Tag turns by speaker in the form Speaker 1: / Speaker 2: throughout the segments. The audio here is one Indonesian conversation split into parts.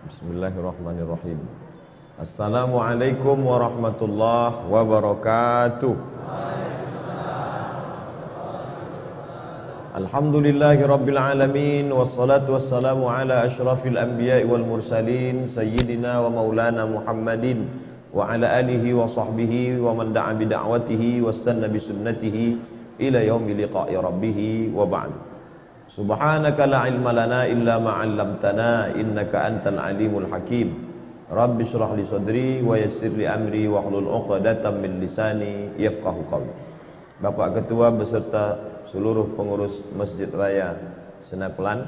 Speaker 1: Bismillahirrahmanirrahim. Assalamualaikum warahmatullahi wabarakatuh. Alhamdulillahi rabbil alamin, wassalatu wassalamu ala asyrafil anbiya'i wal mursalin, sayyidina wa maulana Muhammadin wa ala alihi wa sahbihi wa man da'a bida'watihi wastanna bisunnatihi ila yaumi liqa'i rabbih wa ba'd. Subhanaka la ilma lana illa ma 'allamtana innaka antal alimul hakim. Rabbi shrah li sadri wa yassir li amri wa hlul 'uqdatam min lisani yafqahu qawli. Bapak Ketua beserta seluruh pengurus Masjid Raya Senapelan,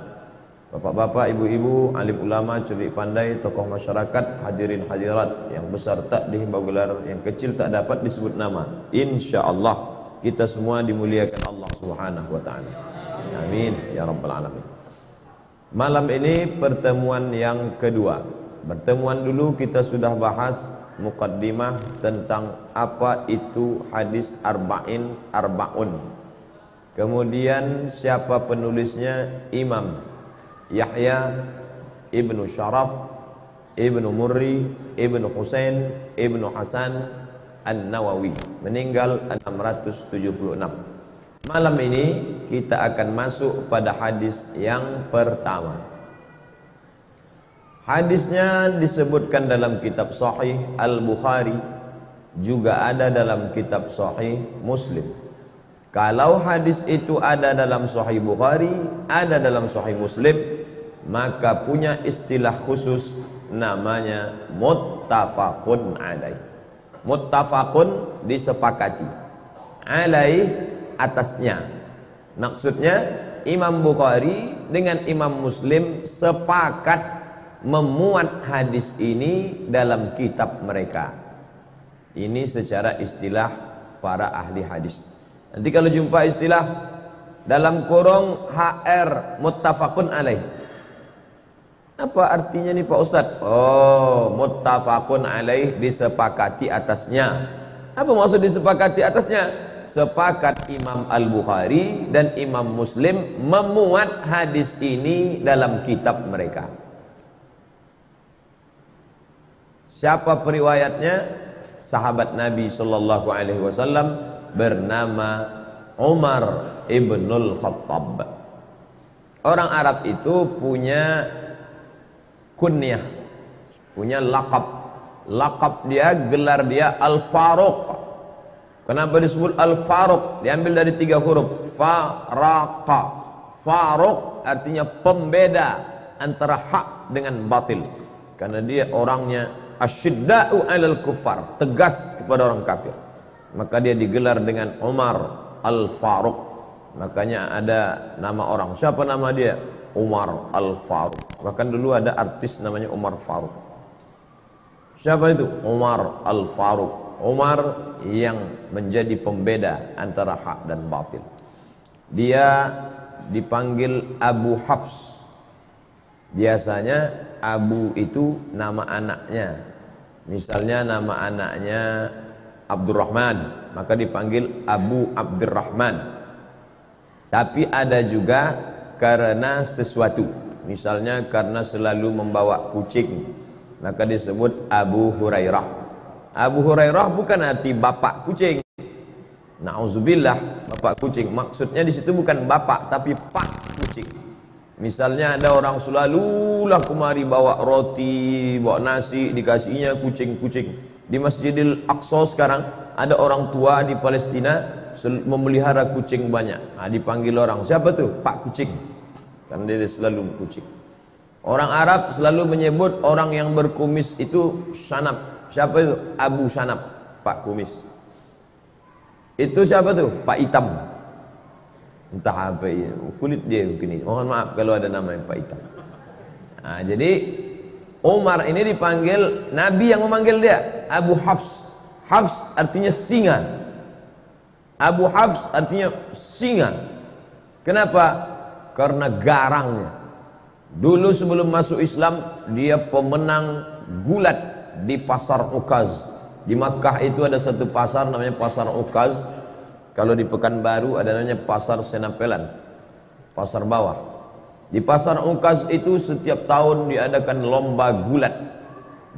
Speaker 1: bapak-bapak, ibu-ibu, alim ulama, cerdik pandai, tokoh masyarakat, hadirin hadirat yang besar tak dihimbau gelar, yang kecil tak dapat disebut nama. Insyaallah kita semua dimuliakan Allah Subhanahu wa taala. Amin ya rabbal alamin. Malam ini pertemuan yang kedua. Pertemuan dulu kita sudah bahas muqaddimah tentang apa itu hadis arba'un. Kemudian siapa penulisnya? Imam Yahya Ibnu Syaraf Ibnu Murri Ibnu Husain Ibnu Hasan An-Nawawi, meninggal 676. Malam ini kita akan masuk pada hadis yang pertama. Hadisnya disebutkan dalam kitab Sahih Al-Bukhari, juga ada dalam kitab Sahih Muslim. Kalau hadis itu ada dalam Sahih Bukhari, ada dalam Sahih Muslim, maka punya istilah khusus namanya muttafaqun alaih. Muttafaqun disepakati, alaih atasnya. Maksudnya Imam Bukhari dengan Imam Muslim sepakat memuat hadis ini dalam kitab mereka. Ini secara istilah para ahli hadis. Nanti kalau jumpa istilah dalam kurung HR muttafaqun alaih, apa artinya nih Pak Ustadz? Oh, muttafaqun alaih disepakati atasnya. Apa maksud disepakati atasnya? Sepakat Imam Al-Bukhari dan Imam Muslim memuat hadis ini dalam kitab mereka. Siapa periwayatnya? Sahabat Nabi sallallahu alaihi wasallam bernama Umar ibnul Khattab. Orang Arab itu punya kunyah, punya lakab. Lakab dia, gelar dia Al-Faruq. Kenapa disebut Al-Faruq? Diambil dari 3 huruf, Faraqa. Faruq artinya pembeda antara hak dengan batil, karena dia orangnya asyidda'u 'alal kuffar, tegas kepada orang kafir. Maka dia digelar dengan Umar Al-Faruq. Makanya ada nama orang. Siapa nama dia? Umar Al-Faruq. Bahkan dulu ada artis namanya Umar Faruq. Siapa itu? Umar Al-Faruq. Umar yang menjadi pembeda antara hak dan batil. Dia dipanggil Abu Hafs. Biasanya Abu itu nama anaknya. Misalnya nama anaknya Abdurrahman, maka dipanggil Abu Abdurrahman. Tapi ada juga karena sesuatu. Misalnya karena selalu membawa kucing, maka disebut Abu Hurairah. Abu Hurairah bukan arti bapak kucing. Nauzubillah, bapak kucing. Maksudnya di situ bukan bapak tapi pak kucing. Misalnya ada orang selalulah kemari bawa roti, bawa nasi, dikasihnya kucing-kucing. Di Masjidil Aqsa sekarang ada orang tua di Palestina memelihara kucing banyak. Nah, dipanggil orang, siapa tuh? Pak kucing. Karena dia selalu kucing. Orang Arab selalu menyebut orang yang berkumis itu Shanab. Siapa itu? Abu Shanab, Pak kumis. Itu siapa tuh? Pak hitam. Entah apa ya, kulit dia begini. Mohon maaf kalau ada nama yang Pak hitam. Nah, jadi Umar ini dipanggil, Nabi yang memanggil dia Abu Hafs. Hafs artinya singa. Abu Hafs artinya singa. Kenapa? Karena garangnya. Dulu sebelum masuk Islam dia pemenang gulat di pasar Ukaz. Di Makkah itu ada satu pasar namanya pasar Ukaz. Kalau di Pekanbaru ada namanya pasar Senapelan, pasar bawah. Di pasar Ukaz itu setiap tahun diadakan lomba gulat.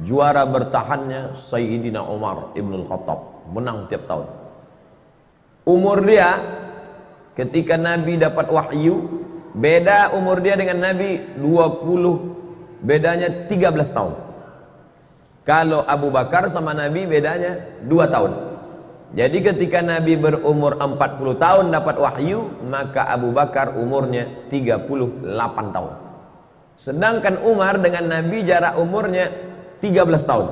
Speaker 1: Juara bertahannya Sayyidina Umar Ibn Khattab, menang tiap tahun. Umur dia ketika Nabi dapat wahyu, beda umur dia dengan Nabi 20, bedanya 13 tahun. Kalau Abu Bakar sama Nabi bedanya 2 tahun. Jadi ketika Nabi berumur 40 tahun dapat wahyu, maka Abu Bakar umurnya 38 tahun. Sedangkan Umar dengan Nabi jarak umurnya 13 tahun.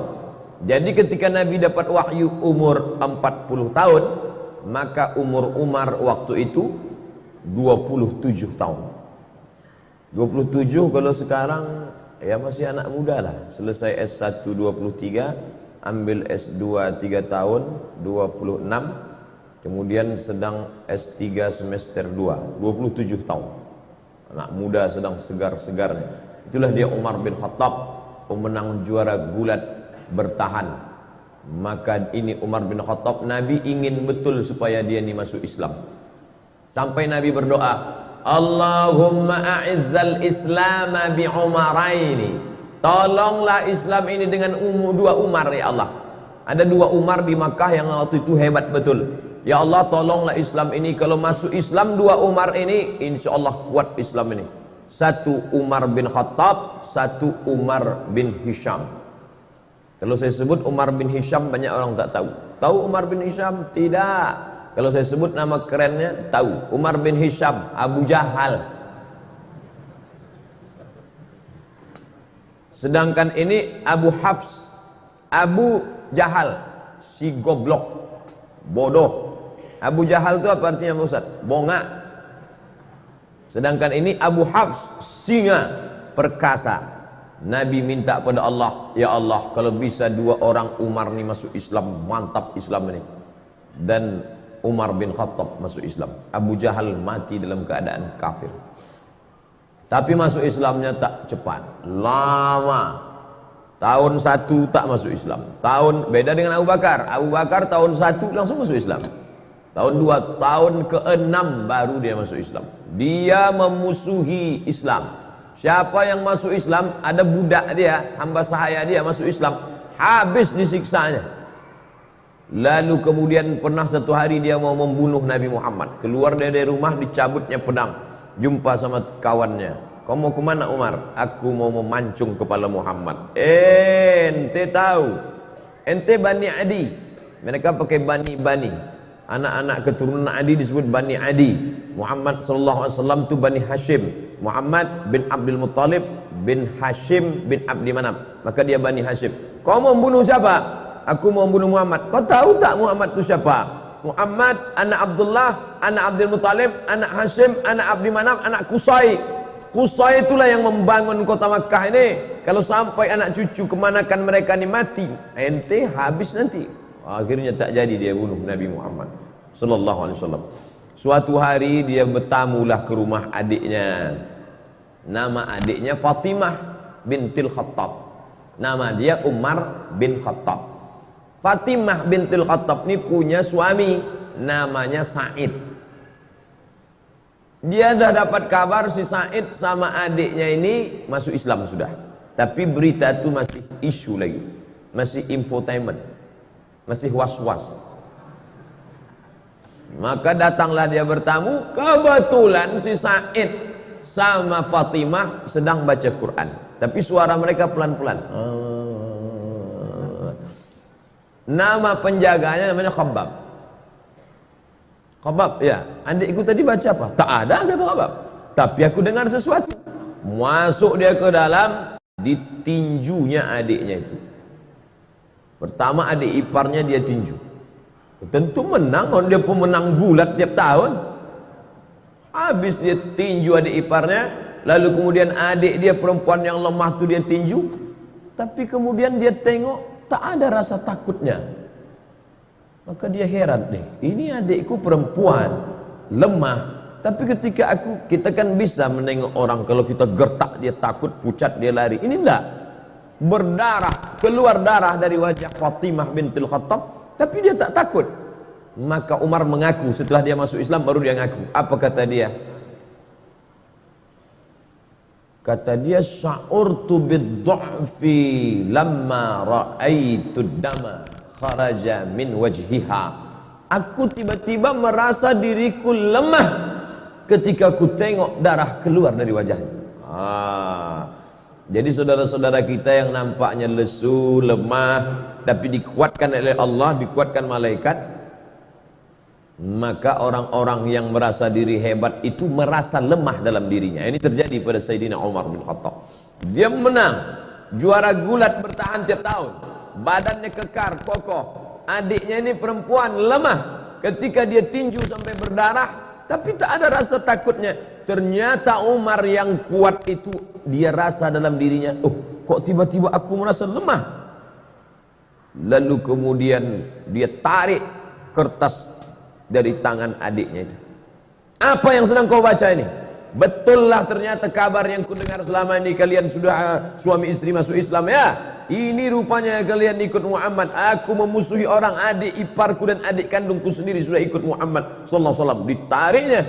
Speaker 1: Jadi ketika Nabi dapat wahyu umur 40 tahun, maka umur Umar waktu itu 27 tahun. 27 kalau sekarang ya masih anak muda lah. Selesai S1 23, ambil S2 3 tahun 26, kemudian sedang S3 semester 2 27 tahun. Anak muda sedang segar-segarnya. Itulah dia Umar bin Khattab, pemenang juara gulat bertahan. Maka ini Umar bin Khattab, Nabi ingin betul supaya dia ini masuk Islam. Sampai Nabi berdoa, Allahumma a'izzal Islam bi Umaraini. Tolonglah Islam ini dengan dua Umar ya Allah. Ada 2 Umar di Makkah yang waktu itu hebat betul. Ya Allah, tolonglah Islam ini, kalau masuk Islam 2 Umar ini, insya Allah kuat Islam ini. 1 Umar bin Khattab, 1 Umar bin Hisham. Kalau saya sebut Umar bin Hisham banyak orang tak tahu. Tahu Umar bin Hisham? Tidak. Kalau saya sebut nama kerennya tahu. Umar bin Hisham, Abu Jahal. Sedangkan ini Abu Hafs, Abu Jahal, si goblok, bodoh. Abu Jahal itu apa artinya Ustaz? Bongak. Sedangkan ini Abu Hafs, singa, perkasa. Nabi minta pada Allah, ya Allah, kalau bisa 2 orang Umar ini masuk Islam, mantap Islam ini. Dan Umar bin Khattab masuk Islam. Abu Jahal mati dalam keadaan kafir. Tapi masuk Islamnya tak cepat, lama. Tahun 1 tak masuk Islam. Tahun beda dengan Abu Bakar. Abu Bakar tahun 1 langsung masuk Islam. Tahun 2, tahun ke-6 baru dia masuk Islam. Dia memusuhi Islam. Siapa yang masuk Islam, ada budak dia, hamba sahaya dia masuk Islam, habis disiksanya. Lalu kemudian pernah satu hari dia mau membunuh Nabi Muhammad. Keluar dari rumah, dicabutnya pedang. Jumpa sama kawannya. Kau mau kemana Umar? Aku mau memancung kepala Muhammad. Ente tahu, ente Bani Adi. Mereka pakai Bani. Anak-anak keturunan Adi disebut Bani Adi. Muhammad sallallahu alaihi wasallam itu Bani Hashim. Muhammad bin Abdul Muttalib bin Hashim bin Abdi Manaf. Maka dia Bani Hashim. Kau mau membunuh siapa? Aku mau membunuh Muhammad. Kau tahu tak Muhammad itu siapa? Muhammad, anak Abdullah, anak Abdul Muttalib, anak Hashim, anak Abdi Manaf, anak Qusay. Qusay itulah yang membangun kota Makkah ini. Kalau sampai anak cucu kemanakan mereka ini mati, ente habis nanti. Akhirnya tak jadi dia bunuh Nabi Muhammad sallallahu alaihi wasallam. Suatu hari dia bertamulah ke rumah adiknya. Nama adiknya Fatimah bintil Khattab. Nama dia Umar bin Khattab. Fatimah bintil Khattab ini punya suami namanya Said. Dia dah dapat kabar si Said sama adiknya ini masuk Islam sudah. Tapi berita itu masih isu lagi. Masih infotainment. Masih was-was. Maka datanglah dia bertamu, kebetulan si Said sama Fatimah sedang baca Quran. Tapi suara mereka pelan-pelan. Nama penjaganya namanya Khabbab. Khabbab, ya, adikku tadi baca apa? Tak ada, kata Khabbab. Tapi aku dengar sesuatu. Masuk dia ke dalam, ditinjunya adiknya itu. Pertama adik iparnya dia tinju. Tentu menang, dia pemenang gulat tiap tahun. Habis dia tinju adik iparnya, lalu kemudian adik dia perempuan yang lemah tu dia tinju. Tapi kemudian dia tengok tak ada rasa takutnya. Maka dia heran nih, ini adikku perempuan lemah, tapi ketika kita kan bisa menengok orang, kalau kita gertak dia takut, pucat dia lari. Ini enggak, berdarah, keluar darah dari wajah Fatimah bintul Khattab, tapi dia tak takut. Maka Umar mengaku, setelah dia masuk Islam baru dia ngaku. Apa kata dia? Kata dia, sya'urtu bid-du'fi lamma ra'aitu dama kharaja min wajhiha. Aku tiba-tiba merasa diriku lemah ketika ku tengok darah keluar dari wajahnya. Jadi saudara-saudara kita yang nampaknya lesu, lemah, tapi dikuatkan oleh Allah, dikuatkan malaikat, maka orang-orang yang merasa diri hebat itu merasa lemah dalam dirinya. Ini terjadi pada Sayyidina Umar bin Khattab. Dia menang, juara gulat bertahan tiap tahun, badannya kekar, kokoh. Adiknya ini perempuan, lemah. Ketika dia tinju sampai berdarah, tapi tak ada rasa takutnya. Ternyata Umar yang kuat itu, dia rasa dalam dirinya, oh kok tiba-tiba aku merasa lemah. Lalu kemudian dia tarik kertas dari tangan adiknya itu. Apa yang sedang kau baca ini? Betullah ternyata kabar yang kudengar selama ini, kalian sudah suami istri masuk Islam ya. Ini rupanya kalian ikut Muhammad. Aku memusuhi orang, adik iparku dan adik kandungku sendiri sudah ikut Muhammad sallallahu alaihi wasallam. Ditariknya.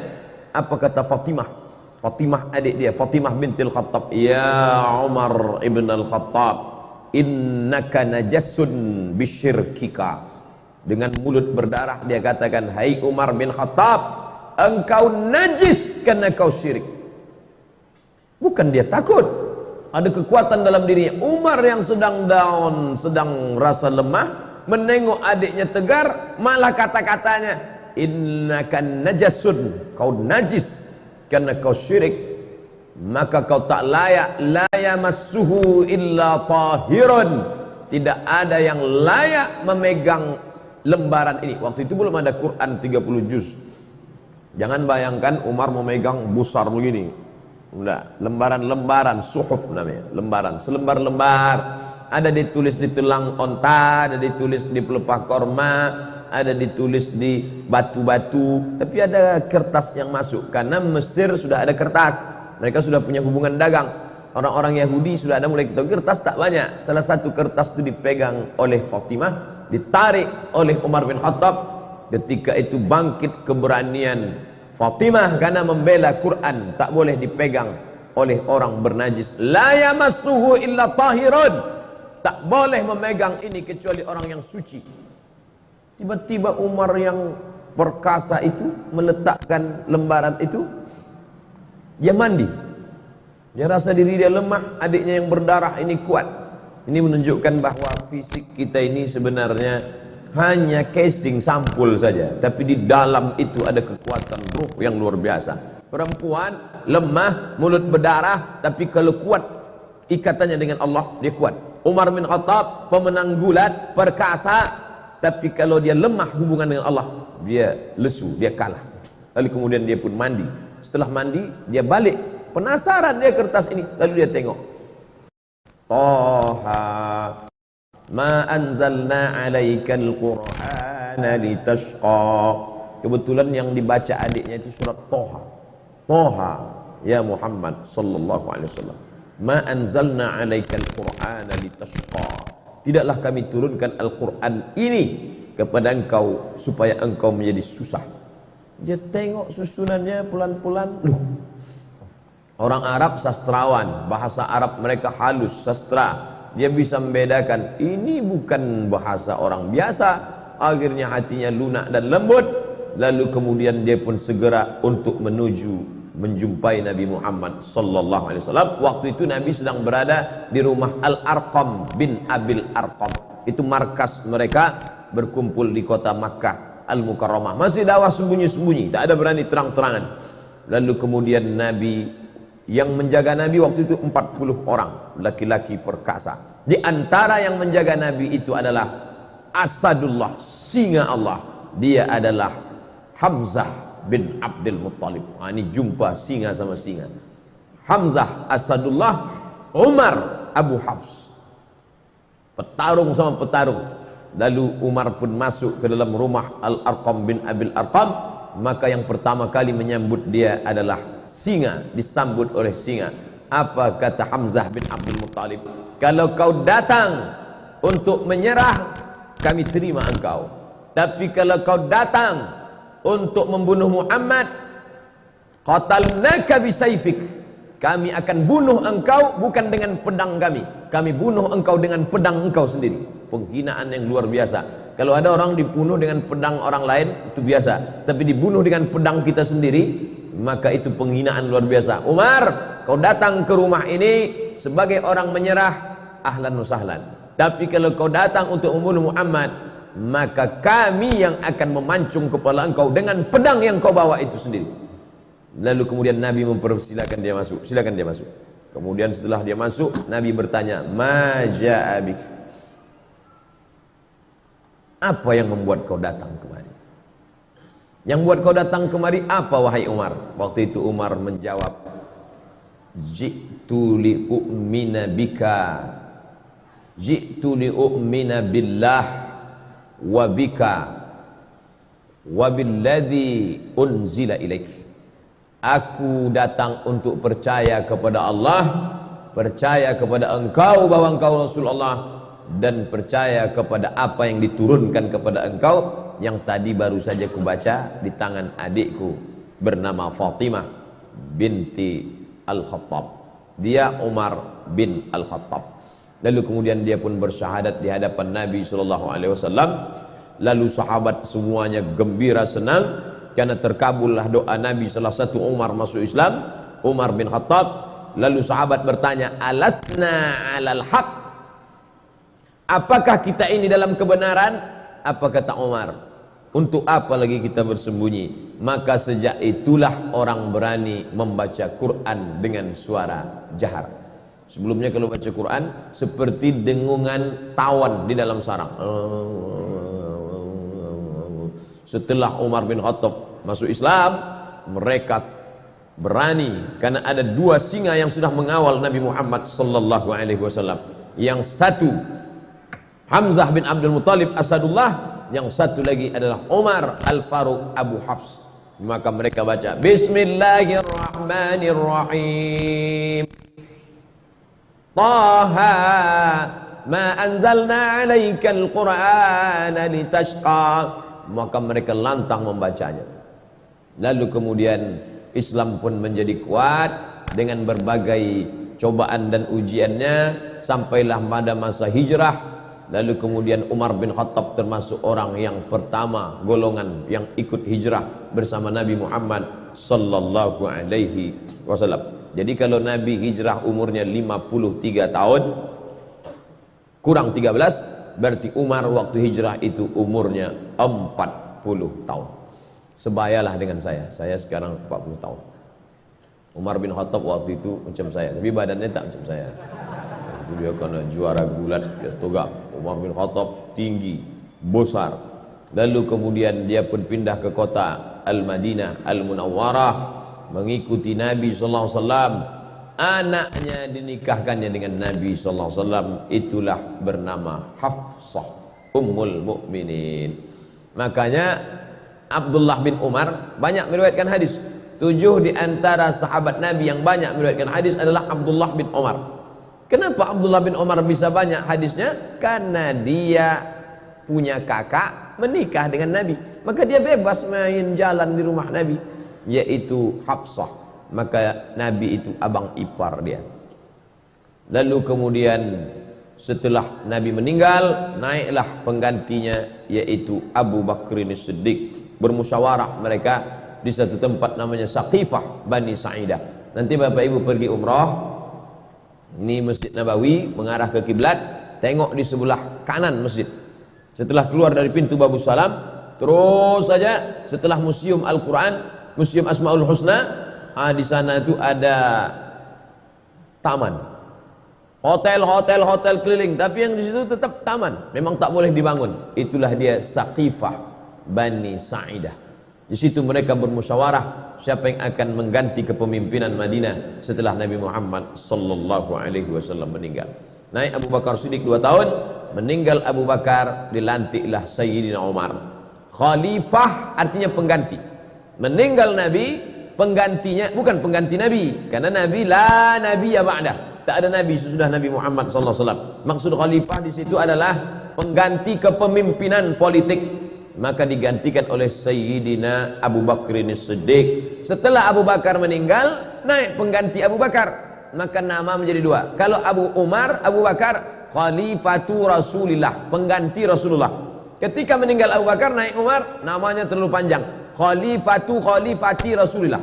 Speaker 1: Apa kata Fatimah? Fatimah adik dia, Fatimah bintil Khattab. Ya Umar ibn al-Khattab, innaka najasun bisyirkika. Dengan mulut berdarah dia katakan, hai Umar bin Khattab, engkau najis karena kau syirik. Bukan dia takut, ada kekuatan dalam dirinya. Umar yang sedang down, sedang rasa lemah, menengok adiknya tegar, malah kata-katanya, innaka najasun, kau najis karena kau syirik, maka kau tak layak, la yamassuhu illa tahirun, tidak ada yang layak memegang lembaran ini. Waktu itu belum ada Quran 30 juz. Jangan bayangkan Umar memegang besar begini. Enggak, lembaran-lembaran, suhuf namanya, lembaran, selembar-lembar. Ada ditulis di tulang onta, ada ditulis di pelepah korma, ada ditulis di batu-batu. Tapi ada kertas yang masuk, karena Mesir sudah ada kertas. Mereka sudah punya hubungan dagang. Orang-orang Yahudi sudah ada mulai ketahui, kertas tak banyak. Salah satu kertas itu dipegang oleh Fatimah, ditarik oleh Umar bin Khattab. Ketika itu bangkit keberanian Fatimah karena membela Quran, tak boleh dipegang oleh orang bernajis. La yamassuhu illa tahirun, tak boleh memegang ini kecuali orang yang suci. Tiba-tiba Umar yang perkasa itu meletakkan lembaran itu, dia mandi. Dia rasa diri dia lemah, adiknya yang berdarah ini kuat. Ini menunjukkan bahwa fisik kita ini sebenarnya hanya casing sampul saja, tapi di dalam itu ada kekuatan ruh yang luar biasa. Perempuan lemah, mulut berdarah, tapi kalau kuat ikatannya dengan Allah, dia kuat. Umar bin Khattab pemenang gulat, perkasa, tapi kalau dia lemah hubungan dengan Allah, dia lesu, dia kalah. Lalu kemudian dia pun mandi. Setelah mandi, dia balik, penasaran dia kertas ini, lalu dia tengok. Toha ma anzalna alaikal qur'ana litashqa. Kebetulan yang dibaca adiknya itu surat Toha. Toha ya Muhammad sallallahu alaihi wasallam, ma anzalna alaikal qur'ana litashqa. Tidaklah kami turunkan Al-Qur'an ini kepada engkau supaya engkau menjadi susah. Dia tengok susunannya pelan-pelan. Orang Arab sastrawan, bahasa Arab mereka halus, sastra. Dia bisa membedakan ini bukan bahasa orang biasa. Akhirnya hatinya lunak dan lembut. Lalu kemudian dia pun segera untuk menuju menjumpai Nabi Muhammad sallallahu alaihi wasallam. Waktu itu Nabi sedang berada di rumah Al-Arqam bin Abil Arqam. Itu markas mereka berkumpul di kota Makkah Al-Mukarramah. Masih dakwah sembunyi-sembunyi, tak ada berani terang-terangan. Lalu kemudian Nabi, yang menjaga Nabi waktu itu 40 orang laki-laki perkasa. Di antara yang menjaga Nabi itu adalah Asadullah, singa Allah. Dia adalah Hamzah bin Abdul Muttalib. Ini jumpa singa sama singa. Hamzah Asadullah, Umar Abu Hafs. Petarung sama petarung. Lalu Umar pun masuk ke dalam rumah Al-Arqam bin Abil Arqam. Maka yang pertama kali menyambut dia adalah singa, disambut oleh singa. Apa kata Hamzah bin Abdul Muttalib? Kalau kau datang untuk menyerah, kami terima engkau. Tapi kalau kau datang untuk membunuh Muhammad, qatalnaka bisayfik, kami akan bunuh engkau bukan dengan pedang kami bunuh engkau dengan pedang engkau sendiri. Penghinaan yang luar biasa. Kalau ada orang dibunuh dengan pedang orang lain itu biasa, tapi dibunuh dengan pedang kita sendiri, maka itu penghinaan luar biasa. Umar, kau datang ke rumah ini sebagai orang menyerah, ahlan wa sahlan. Tapi kalau kau datang untuk membunuh Muhammad, maka kami yang akan memancung kepala engkau dengan pedang yang kau bawa itu sendiri. Lalu kemudian Nabi mempersilakan dia masuk. Silakan dia masuk. Kemudian setelah dia masuk, Nabi bertanya, "Ma ja'a bik?" Apa yang membuat kau datang kemari? Yang buat kau datang kemari apa, wahai Umar? Waktu itu Umar menjawab, "Ji'tu li'u'mina bika, ji'tu li'u'mina billah wa bika wa billadzi unzila ilaik." Aku datang untuk percaya kepada Allah, percaya kepada engkau bahwa engkau Rasulullah, dan percaya kepada apa yang diturunkan kepada engkau yang tadi baru saja kubaca di tangan adikku bernama Fatimah binti Al-Khattab. Dia Umar bin Al-Khattab. Lalu kemudian dia pun bersyahadat di hadapan Nabi SAW. Lalu sahabat semuanya gembira senang karena terkabullah doa Nabi. Salah satu Umar masuk Islam, Umar bin Khattab. Lalu sahabat bertanya, "Alasna alal haq?" Apakah kita ini dalam kebenaran? Apa kata Umar? Untuk apa lagi kita bersembunyi? Maka sejak itulah orang berani membaca Quran dengan suara jahar. Sebelumnya kalau baca Quran seperti dengungan tawon di dalam sarang. Setelah Umar bin Khattab masuk Islam, mereka berani karena ada dua singa yang sudah mengawal Nabi Muhammad sallallahu alaihi wasallam. Yang satu Hamzah bin Abdul Muttalib Asadullah, yang satu lagi adalah Umar Al-Faruq Abu Hafs. Maka mereka baca Bismillahirrahmanirrahim. Taha ma anzalna 'alaikal Qur'ana litashqa. Maka mereka lantang membacanya. Lalu kemudian Islam pun menjadi kuat dengan berbagai cobaan dan ujiannya, sampailah pada masa hijrah. Lalu kemudian Umar bin Khattab termasuk orang yang pertama golongan yang ikut hijrah bersama Nabi Muhammad sallallahu alaihi wasallam. Jadi kalau Nabi hijrah umurnya 53 tahun kurang 13, berarti Umar waktu hijrah itu umurnya 40 tahun. Sebayalah dengan saya sekarang 40 tahun. Umar bin Khattab waktu itu macam saya, tapi badannya tak macam saya. Itu dia karena juara gulat, dia tegak. Umar bin Khattab tinggi, besar. Lalu kemudian dia pun pindah ke kota Al-Madinah Al-Munawwarah, mengikuti Nabi sallallahu alaihi wasallam. Anaknya dinikahkannya dengan Nabi sallallahu alaihi wasallam, itulah bernama Hafsah Ummul Mukminin. Makanya Abdullah bin Umar banyak meriwayatkan hadis. 7 di antara sahabat Nabi yang banyak meriwayatkan hadis adalah Abdullah bin Umar. Kenapa Abdullah bin Umar bisa banyak hadisnya? Karena dia punya kakak menikah dengan Nabi, maka dia bebas main jalan di rumah Nabi, yaitu Hafsah. Maka Nabi itu abang ipar dia. Lalu kemudian setelah Nabi meninggal, naiklah penggantinya, yaitu Abu Bakrin As-Siddiq. Bermusyawarah mereka di satu tempat namanya Saqifah Bani Sa'idah. Nanti Bapak Ibu pergi umrah, ini Masjid Nabawi mengarah ke kiblat, tengok di sebelah kanan masjid. Setelah keluar dari pintu Babus Salam, terus saja setelah Museum Al-Quran, Museum Asmaul Husna, di sana itu ada taman, hotel keliling, tapi yang di situ tetap taman, memang tak boleh dibangun. Itulah dia Saqifah Bani Sa'idah. Di situ mereka bermusyawarah siapa yang akan mengganti kepemimpinan Madinah setelah Nabi Muhammad sallallahu alaihi wasallam meninggal. Naik Abu Bakar Siddiq 2 tahun, meninggal Abu Bakar, dilantiklah Sayyidina Umar. Khalifah artinya pengganti. Meninggal Nabi, penggantinya bukan pengganti Nabi, karena Nabi la nabiyya ba'dah. Tak ada nabi sesudah Nabi Muhammad sallallahu alaihi wasallam. Maksud khalifah di situ adalah pengganti kepemimpinan politik. Maka digantikan oleh Sayyidina Abu Bakrin As-Siddiq. Setelah Abu Bakar meninggal, naik pengganti Abu Bakar, maka nama menjadi dua. Kalau Abu Umar, Abu Bakar, Khalifatu Rasulillah, pengganti Rasulullah. Ketika meninggal Abu Bakar, naik Umar, namanya terlalu panjang, Khalifati Rasulillah,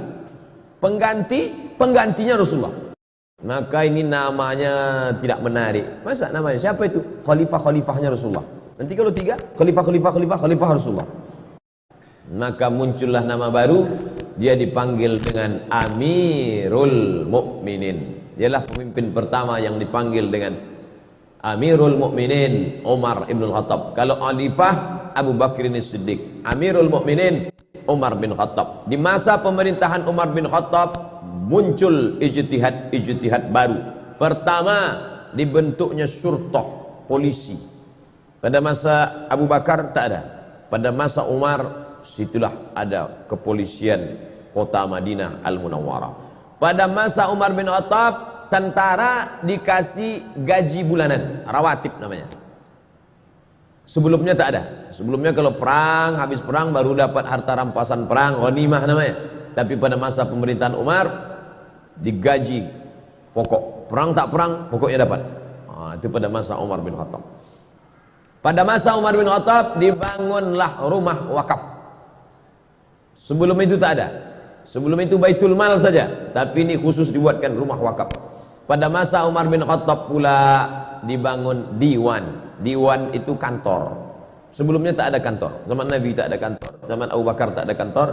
Speaker 1: penggantinya Rasulullah. Maka ini namanya tidak menarik. Masa namanya siapa itu? Khalifahnya Rasulullah. Nanti kalau tiga, Khalifah Rasulullah. Maka muncullah nama baru, dia dipanggil dengan Amirul Mukminin. Dialah pemimpin pertama yang dipanggil dengan Amirul Mukminin, Umar ibn Khattab. Kalau Khalifah, Abu Bakr As-Siddiq. Amirul Mukminin, Umar bin Khattab. Di masa pemerintahan Umar bin Khattab muncul ijtihad baru. Pertama, dibentuknya syurtah, polisi. Pada masa Abu Bakar tak ada. Pada masa Umar, situlah ada kepolisian kota Madinah Al-Munawwarah. Pada masa Umar bin Khattab, tentara dikasih gaji bulanan, rawatib namanya. Sebelumnya tak ada. Sebelumnya kalau perang, habis perang baru dapat harta rampasan perang, ghanimah namanya. Tapi pada masa pemerintahan Umar, digaji pokok. Perang tak perang, pokoknya dapat. Itu pada masa Umar bin Khattab. Pada masa Umar bin Khattab dibangunlah rumah wakaf. Sebelum itu tak ada. Sebelum itu Baitul Mal saja, tapi ini khusus dibuatkan rumah wakaf. Pada masa Umar bin Khattab pula dibangun diwan. Diwan itu kantor. Sebelumnya tak ada kantor. Zaman Nabi tak ada kantor. Zaman Abu Bakar tak ada kantor.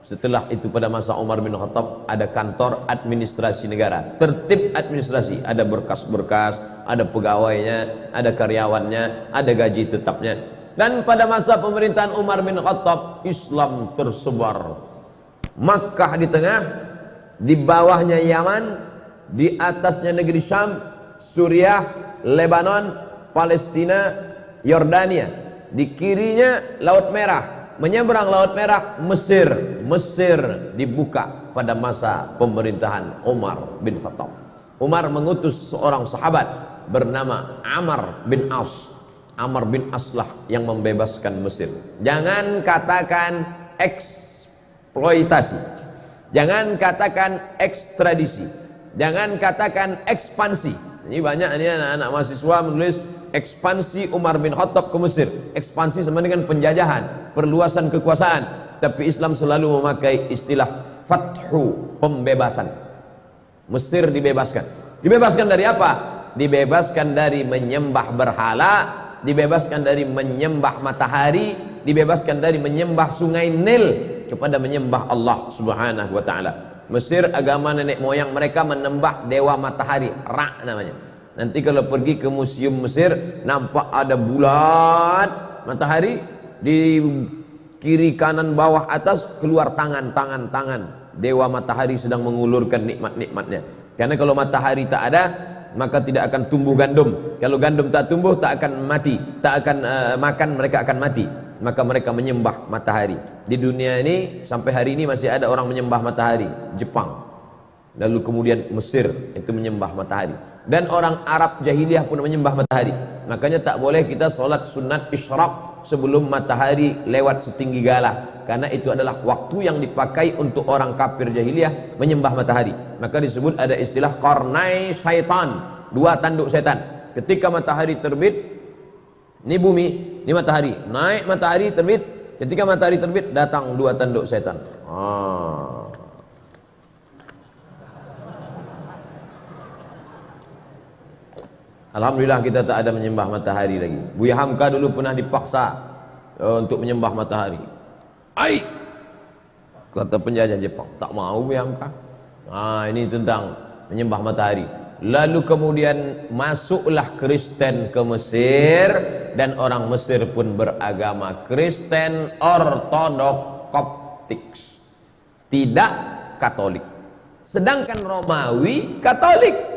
Speaker 1: Setelah itu pada masa Umar bin Khattab ada kantor administrasi negara, tertib administrasi, ada berkas-berkas, ada pegawainya, ada karyawannya, ada gaji tetapnya. Dan pada masa pemerintahan Umar bin Khattab, Islam tersebar. Makkah di tengah, di bawahnya Yaman, di atasnya negeri Syam, Suriah, Lebanon, Palestina, Yordania, di kirinya Laut Merah. Menyeberang Laut Merah, Mesir. Mesir dibuka pada masa pemerintahan Umar bin Khattab. Umar mengutus seorang sahabat bernama Amr bin As. Amr bin As lah yang membebaskan Mesir. Jangan katakan eksploitasi, jangan katakan ekstradisi, jangan katakan ekspansi. Ini banyak ini anak-anak mahasiswa menulis ekspansi Umar bin Khattab ke Mesir. Ekspansi sama dengan penjajahan, perluasan kekuasaan. Tapi Islam selalu memakai istilah fathu, pembebasan. Mesir dibebaskan. Dibebaskan dari apa? Dibebaskan dari menyembah berhala, dibebaskan dari menyembah matahari, dibebaskan dari menyembah sungai Nil, kepada menyembah Allah Subhanahu wa taala. Mesir agama nenek moyang mereka menyembah dewa matahari, Ra namanya. Nanti kalau pergi ke museum Mesir, nampak ada bulat matahari, di kiri kanan bawah atas keluar tangan dewa matahari sedang mengulurkan nikmat-nikmatnya. Karena kalau matahari tak ada, maka tidak akan tumbuh gandum. Kalau gandum tak tumbuh, tak akan mati, tak akan makan, mereka akan mati. Maka mereka menyembah matahari. Di dunia ini sampai hari ini masih ada orang menyembah matahari. Jepang, lalu kemudian Mesir itu menyembah matahari. Dan orang Arab jahiliyah pun menyembah matahari. Makanya tak boleh kita sholat sunat isyraq sebelum matahari lewat setinggi galah, karena itu adalah waktu yang dipakai untuk orang kafir jahiliyah menyembah matahari. Maka disebut ada istilah qarnai syaitan, dua tanduk setan. Ketika matahari terbit, ini bumi, ini matahari, naik matahari terbit. Ketika matahari terbit, datang dua tanduk setan. Alhamdulillah kita tak ada menyembah matahari lagi. Buya Hamka dulu pernah dipaksa untuk menyembah matahari. Ai, kata penjajah Jepang, tak mau Buya Hamka. Ini tentang menyembah matahari. Lalu kemudian masuklah Kristen ke Mesir, dan orang Mesir pun beragama Kristen Ortodok Koptik, tidak Katolik. Sedangkan Romawi Katolik.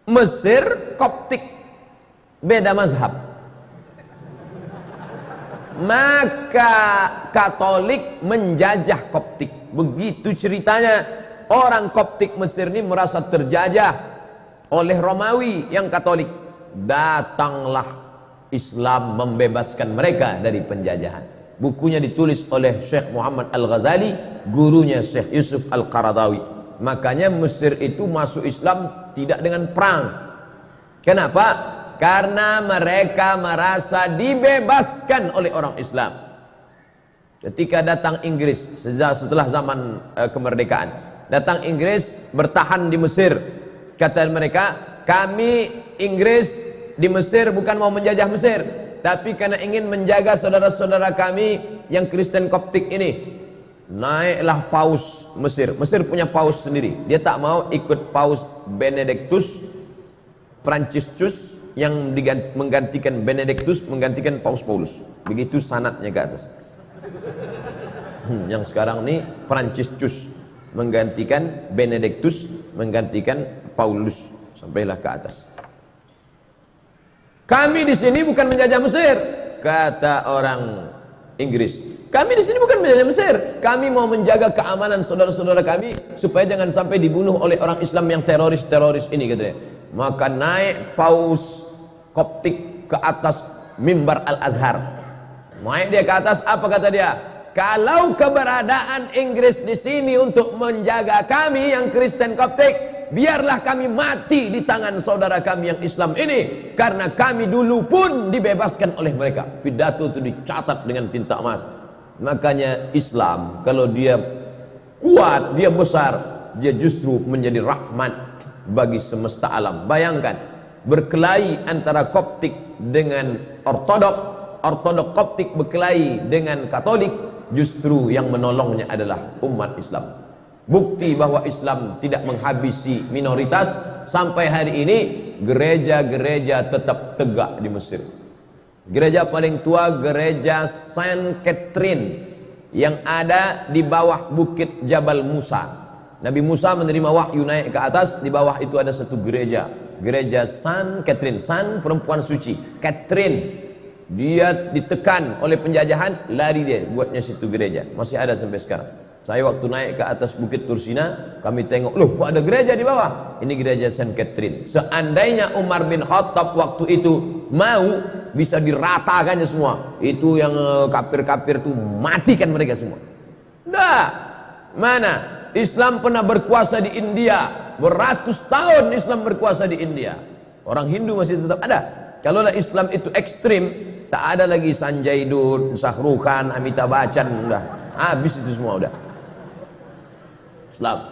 Speaker 1: Mesir Koptik, beda mazhab. Maka Katolik menjajah Koptik. Begitu ceritanya. Orang Koptik Mesir ini merasa terjajah oleh Romawi yang Katolik. Datanglah Islam membebaskan mereka dari penjajahan. Bukunya ditulis oleh Syekh Muhammad Al-Ghazali, gurunya Syekh Yusuf Al-Qaradawi. Makanya Mesir itu masuk Islam tidak dengan perang. Kenapa? Karena mereka merasa dibebaskan oleh orang Islam. Ketika datang Inggris setelah zaman kemerdekaan, datang Inggris bertahan di Mesir. Kata mereka, kami Inggris di Mesir bukan mau menjajah Mesir, tapi karena ingin menjaga saudara-saudara kami yang Kristen Koptik ini. Naiklah paus Mesir. Mesir punya paus sendiri. Dia tak mau ikut paus Benedictus Franciscus yang menggantikan Benedictus, menggantikan paus Paulus. Begitu sanadnya ke atas. Yang sekarang ini Franciscus menggantikan Benedictus, menggantikan Paulus, sampailah ke atas. Kami di sini bukan menjajah Mesir, kata orang Inggris. Kami di sini bukan menjajah Mesir. Kami mau menjaga keamanan saudara-saudara kami supaya jangan sampai dibunuh oleh orang Islam yang teroris-teroris ini, katanya. Maka naik paus Koptik ke atas mimbar Al-Azhar. Naik dia ke atas, apa kata dia? Kalau keberadaan Inggris di sini untuk menjaga kami yang Kristen Koptik, biarlah kami mati di tangan saudara kami yang Islam ini, karena kami dulu pun dibebaskan oleh mereka. Pidato itu dicatat dengan tinta emas. Makanya Islam kalau dia kuat, dia besar, dia justru menjadi rahmat bagi semesta alam. Bayangkan berkelahi antara Koptik dengan Ortodok, Ortodok Koptik berkelahi dengan Katolik, justru yang menolongnya adalah umat Islam. Bukti bahwa Islam tidak menghabisi minoritas. Sampai hari ini gereja-gereja tetap tegak di Mesir. Gereja paling tua gereja Saint Catherine yang ada di bawah bukit Jabal Musa. Nabi Musa menerima wahyu naik ke atas, di bawah itu ada satu gereja, gereja Saint Catherine. Saint perempuan suci, Catherine dia ditekan oleh penjajahan, lari dia buatnya situ gereja, masih ada sampai sekarang. Saya waktu naik ke atas bukit Tursina, kami tengok, loh kok ada gereja di bawah? Ini gereja Saint Catherine. Seandainya Umar bin Khattab waktu itu mau, bisa diratakannya semua. Itu yang kafir-kafir itu matikan mereka semua. Dah, mana? Islam pernah berkuasa di India, beratus tahun Islam berkuasa di India. Orang Hindu masih tetap ada. Kalaulah Islam itu ekstrim, tak ada lagi Sanjay Dutt, Shahrukh Khan, Amitabh Bachchan, udah habis itu semua udah.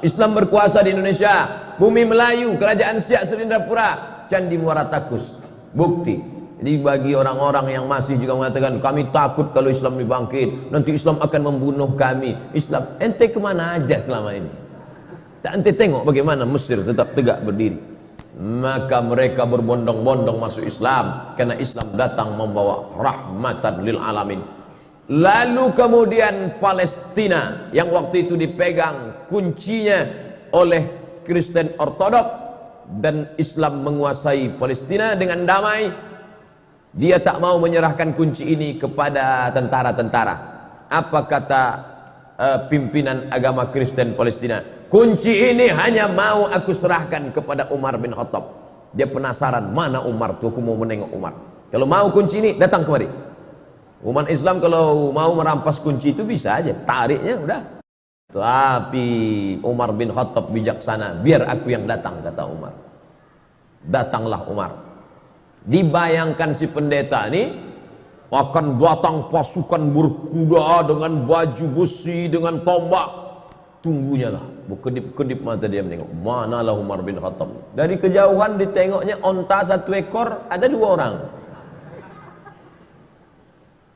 Speaker 1: Islam berkuasa di Indonesia, bumi Melayu, kerajaan Siak Serindrapura, Candi Muara Takus. Bukti. Jadi bagi orang-orang yang masih juga mengatakan kami takut kalau Islam dibangkit, nanti Islam akan membunuh kami. Islam, ente kemana aja selama ini? Tak ente tengok bagaimana Mesir tetap tegak berdiri. Maka mereka berbondong-bondong masuk Islam karena Islam datang membawa rahmatan lil alamin. Lalu kemudian Palestina yang waktu itu dipegang kuncinya oleh Kristen Ortodok dan Islam menguasai Palestina dengan damai. Dia tak mau menyerahkan kunci ini kepada tentara-tentara. Apa kata pimpinan agama Kristen Palestina? Kunci ini hanya mau aku serahkan kepada Umar bin Khattab. Dia penasaran, mana Umar tuh, aku mau menengok Umar. Kalau mau kunci ini, datang kemari. Umat Islam kalau mau merampas kunci itu bisa aja, tariknya udah. Tapi Umar bin Khattab bijaksana, biar aku yang datang, kata Umar. Datanglah Umar. Dibayangkan si pendeta ini akan datang pasukan berkuda dengan baju besi, dengan tombak. Tunggunya lah, berkedip-kedip mata dia menengok, manalah Umar bin Khattab. Dari kejauhan ditengoknya onta satu ekor, ada dua orang.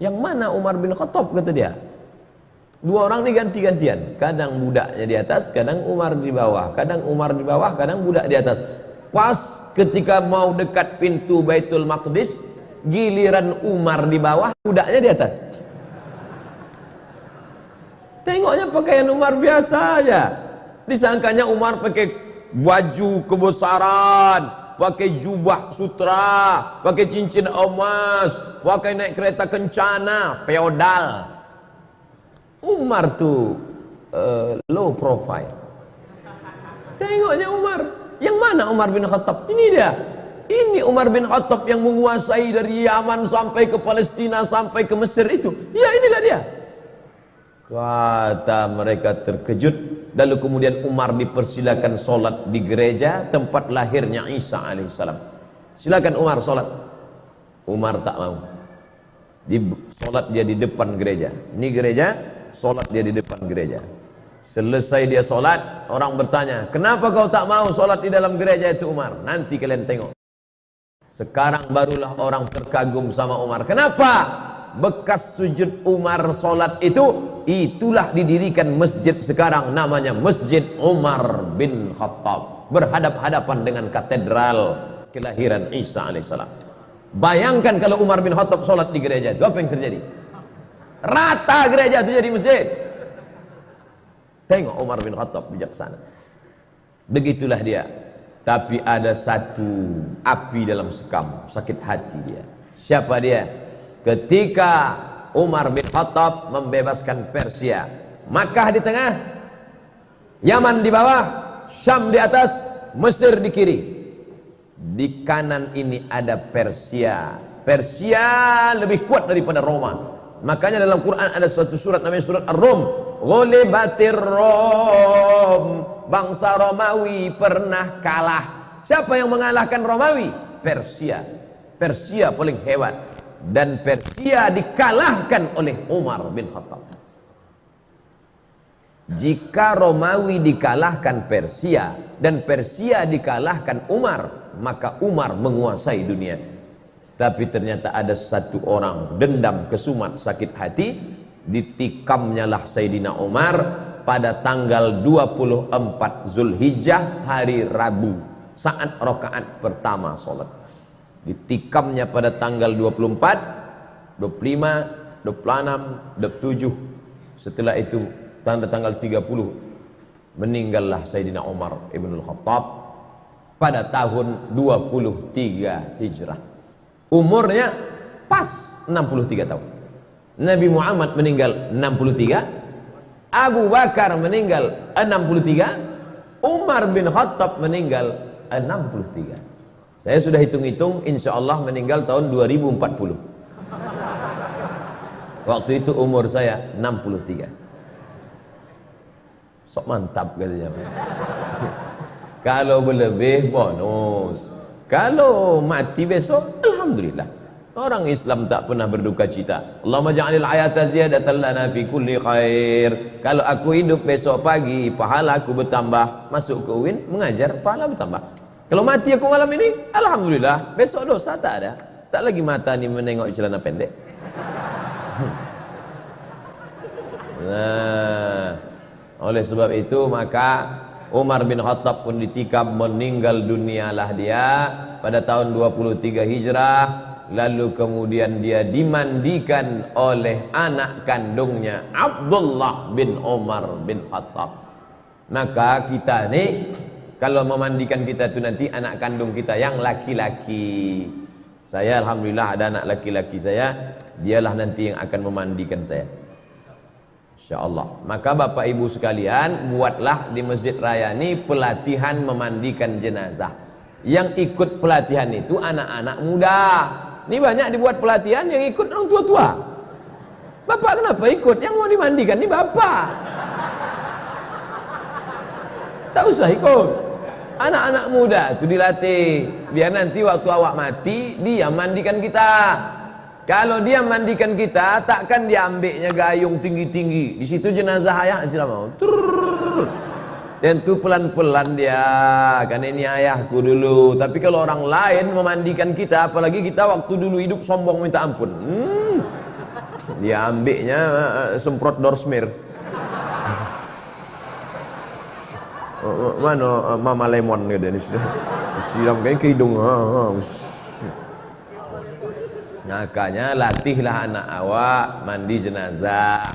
Speaker 1: Yang mana Umar bin Khattab, kata dia. Dua orang ini ganti-gantian, kadang budaknya di atas, kadang Umar di bawah, kadang Umar di bawah, kadang budak di atas. Pas ketika mau dekat pintu Baitul Maqdis, giliran Umar di bawah, budaknya di atas. Tengoknya pakaian Umar biasa aja, disangkanya Umar pakai baju kebesaran, pakai jubah sutra, pakai cincin emas, pakai naik kereta kencana, feodal. Umar tuh low profile. Tengoknya Umar. Yang mana Umar bin Khattab? Ini dia. Ini Umar bin Khattab yang menguasai dari Yaman sampai ke Palestina, sampai ke Mesir itu. Ya, inilah dia. Kata mereka terkejut, Lalu kemudian Umar dipersilakan sholat di gereja tempat lahirnya Isa alaihissalam. Silakan Umar sholat. Umar tak mau. Sholat dia di depan gereja. Ini gereja, sholat dia di depan gereja. Selesai dia sholat, orang bertanya, kenapa kau tak mau sholat di dalam gereja itu Umar? Nanti kalian tengok. Sekarang barulah orang terkagum sama Umar. Kenapa? Bekas sujud Umar sholat itu, itulah didirikan masjid sekarang namanya Masjid Umar bin Khattab, berhadap-hadapan dengan katedral kelahiran Isa alaihissalam. Bayangkan kalau Umar bin Khattab sholat di gereja itu, apa yang terjadi? Rata gereja itu jadi masjid. Tengok Umar bin Khattab bijaksana. Begitulah dia. Tapi ada satu api dalam sekam, sakit hati dia. Siapa dia? Ketika Umar bin Khattab membebaskan Persia, Makkah di tengah, Yaman di bawah, Syam di atas, Mesir di kiri. Di kanan ini ada Persia. Persia lebih kuat daripada Roma. Makanya dalam Quran ada suatu surat namanya surat Ar-Rum. Ghulibatir Rom, bangsa Romawi pernah kalah. Siapa yang mengalahkan Romawi? Persia. Persia paling hebat. Dan Persia dikalahkan oleh Umar bin Khattab. Jika Romawi dikalahkan Persia dan Persia dikalahkan Umar, maka Umar menguasai dunia. Tapi ternyata ada satu orang dendam, kesumat, sakit hati, ditikamnya lah Sayyidina Umar pada tanggal 24 Zulhijjah, hari Rabu, saat rakaat pertama sholat. Ditikamnya pada tanggal 24, 25, 26, 27. Setelah itu tanggal 30 meninggallah Sayyidina Umar ibn Khattab pada tahun 23 Hijrah. Umurnya pas 63 tahun. Nabi Muhammad meninggal 63, Abu Bakar meninggal 63, Umar bin Khattab meninggal 63. Saya sudah hitung-hitung, insya Allah meninggal tahun 2040. Waktu itu umur saya 63. Sok mantap katanya. Kalau berlebih bonus. Kalau mati besok, alhamdulillah. Orang Islam tak pernah berduka cita. Allahumma ja'alil hayata ziyadatan lana fi kulli khair. Kalau aku hidup besok pagi, pahala aku bertambah. Masuk ke UIN, mengajar, pahala bertambah. Kalau mati aku malam ini, alhamdulillah. Besok dosa tak ada. Tak lagi mata ni menengok celana pendek. Nah, oleh sebab itu maka Umar bin Khattab pun ditikam, meninggal dunialah dia pada tahun 23 Hijrah. Lalu kemudian dia dimandikan oleh anak kandungnya Abdullah bin Umar bin Khattab. Maka kita ni kalau memandikan kita itu nanti anak kandung kita yang laki-laki. Saya alhamdulillah ada anak laki-laki saya, dialah nanti yang akan memandikan saya, insyaallah. Maka Bapak Ibu sekalian, buatlah di Masjid Raya ini pelatihan memandikan jenazah. Yang ikut pelatihan itu anak-anak muda. Ini banyak dibuat pelatihan yang ikut orang tua-tua. Bapak kenapa ikut? Yang mau dimandikan ini bapak. Tak usah ikut. Anak-anak muda itu dilatih, biar nanti waktu awak mati dia mandikan kita. Kalau dia mandikan kita, takkan dia ambilnya gayung tinggi-tinggi. Di situ jenazah ayah sudah mau. Tentu pelan-pelan dia, kan ini ayahku dulu. Tapi kalau orang lain memandikan kita, apalagi kita waktu dulu hidup sombong minta ampun, dia ambilnya semprot dorsmir. Mana Mama Lemon gitu ni, siram kayak ke hidung. Makanya latihlah anak awak mandi jenazah.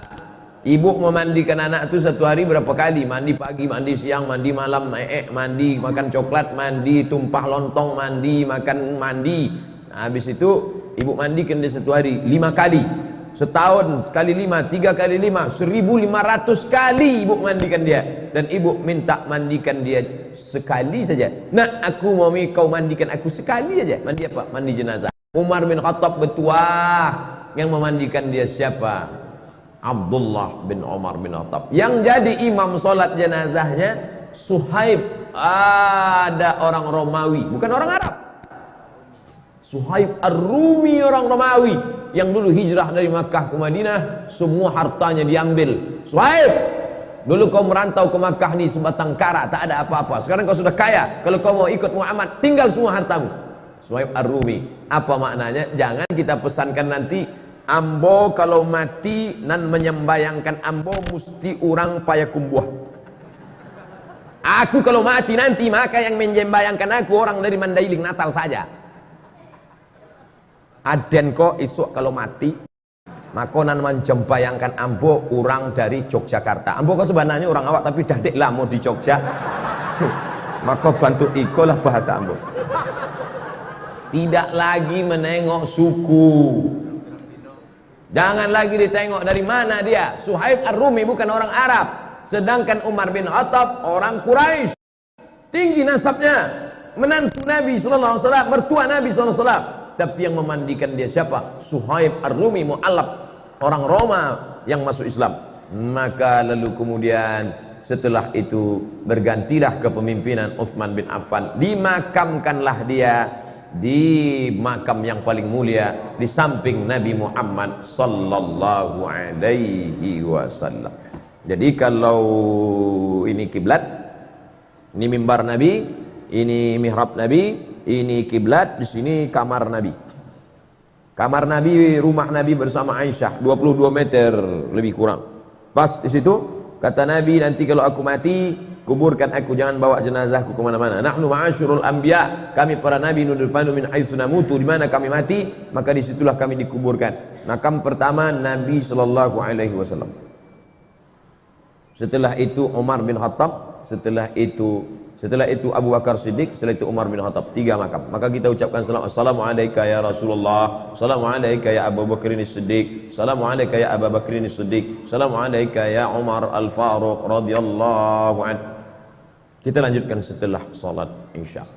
Speaker 1: Ibu memandikan anak itu satu hari berapa kali? Mandi pagi, mandi siang, mandi malam, mandi, makan coklat, mandi, tumpah lontong, mandi, makan, mandi. Nah, habis itu ibu mandikan dia satu hari 5 kali. Setahun sekali 5, 3 kali 5, 1500 kali ibu mandikan dia. Dan ibu minta mandikan dia sekali saja. Nak, aku mau kau mandikan aku sekali saja. Mandi apa? Mandi jenazah. Umar bin Khattab bertuah. Yang memandikan dia siapa? Abdullah bin Umar bin Khattab. Yang jadi imam sholat jenazahnya Suhaib, ada orang Romawi, bukan orang Arab. Suhaib Ar-Rumi, orang Romawi yang dulu hijrah dari Makkah ke Madinah, semua hartanya diambil. Suhaib, dulu kau merantau ke Makkah nih sebatang kara, tak ada apa-apa. Sekarang kau sudah kaya, kalau kau mau ikut Muhammad, tinggal semua hartamu. Suhaib Ar-Rumi. Apa maknanya? Jangan kita pesankan nanti ambo kalau mati nan menyembayangkan ambo mesti orang payakumbuh. Aku kalau mati nanti maka yang menyembayangkan aku orang dari Mandailing Natal saja. Aden kok isuk kalau mati maka nan menyembayangkan ambo orang dari Yogyakarta. Ambo kok sebenarnya orang awak tapi dadik lamo di Jogja. Maka bantu ikolah bahasa ambo. Tidak lagi menengok suku. Jangan lagi ditengok dari mana dia. Suhaib Ar-Rumi bukan orang Arab. Sedangkan Umar bin Khattab orang Quraisy. Tinggi nasabnya. Menantu Nabi SAW, mertua Nabi SAW. Tapi yang memandikan dia siapa? Suhaib Ar-Rumi mu'allab, orang Roma yang masuk Islam. Maka lalu kemudian setelah itu bergantilah kepemimpinan Utsman bin Affan. Dimakamkanlah dia di makam yang paling mulia di samping Nabi Muhammad sallallahu alaihi wasallam. Jadi kalau ini kiblat, ini mimbar Nabi, ini mihrab Nabi, ini kiblat, di sini kamar Nabi. Kamar Nabi, rumah Nabi bersama Aisyah 22 meter lebih kurang. Pas di situ kata Nabi, nanti kalau aku mati kuburkan aku, jangan bawa jenazahku kemana-mana. Nahnu ma'asyurul anbiya, kami para nabi nudfanu min haitsu namutu, di mana kami mati maka disitulah kami dikuburkan. Makam pertama Nabi sallallahu alaihi wasallam. Setelah itu Umar bin Khattab, setelah itu Abu Bakar Siddiq, setelah itu Umar bin Khattab. 3 makam. Maka kita ucapkan salam, assalamu alayka ya Rasulullah, assalamu alayka ya Abu Bakr Siddiq, assalamu alayka ya Abu Bakr Siddiq, assalamu alayka ya Umar Al-Faruq radhiyallahu anhu. Kita lanjutkan setelah salat Isya.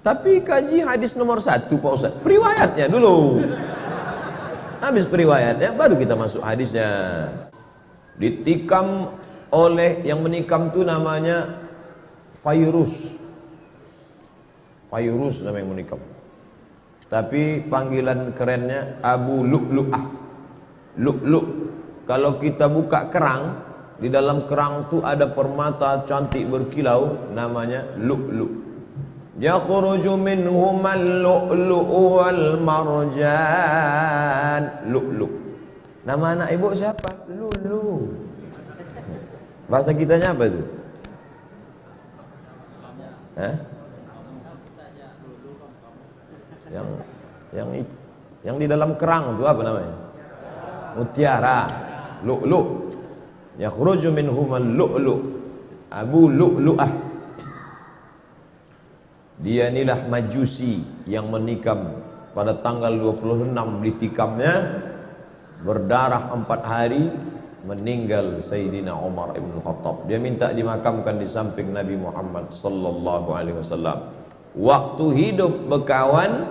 Speaker 1: Tapi kaji hadis nomor 1 Pak Ustaz, periwayatnya dulu. Habis periwayatnya baru kita masuk hadisnya. Ditikam oleh yang menikam itu namanya Fayrus. Fayrus nama yang menikam. Tapi panggilan kerennya Abu Lu'lu'ah. Lu'lu'. Kalau kita buka kerang, di dalam kerang itu ada permata cantik berkilau, namanya lu'lu'. Yakhruju minhumal lu'lu'u wal marjan. Lu'lu'. Nama anak ibu siapa? Lulu. Bahasa kitanya apa itu? Hah? Yang di dalam kerang itu apa namanya? Mutiara. Lu'lu'. Yakhruju minhumal lu'lu'. Abu Lu'lu'ah. Dia inilah Majusi yang menikam pada tanggal 26 ditikamnya, berdarah 4 hari, meninggal Sayyidina Umar ibn Khattab. Dia minta dimakamkan di samping Nabi Muhammad sallallahu alaihi wasallam. Waktu hidup berkawan,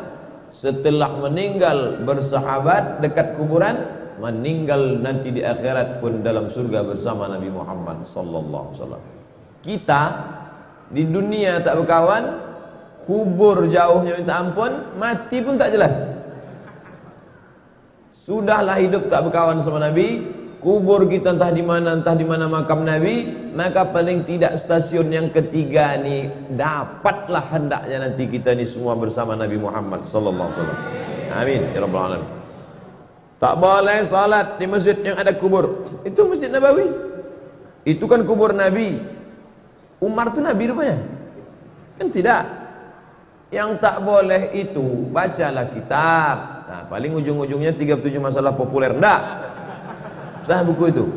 Speaker 1: setelah meninggal bersahabat dekat kuburan, meninggal nanti di akhirat pun dalam surga bersama Nabi Muhammad sallallahu alaihi wasallam. Kita di dunia tak berkawan, kubur jauhnya minta ampun, mati pun tak jelas. Sudahlah hidup tak berkawan sama Nabi, kubur kita entah di mana makam Nabi, maka paling tidak stasiun yang ketiga ni dapatlah hendaknya nanti kita ni semua bersama Nabi Muhammad sallallahu alaihi wasallam. Amin ya rabbal alamin. Tak boleh salat di masjid yang ada kubur. Itu Masjid Nabawi. Itu kan kubur Nabi. Umar tu Nabi rupanya? Kan tidak. Yang tak boleh itu bacalah kitab. Nah, paling ujung-ujungnya 37 masalah populer. Enggak. Sah buku itu.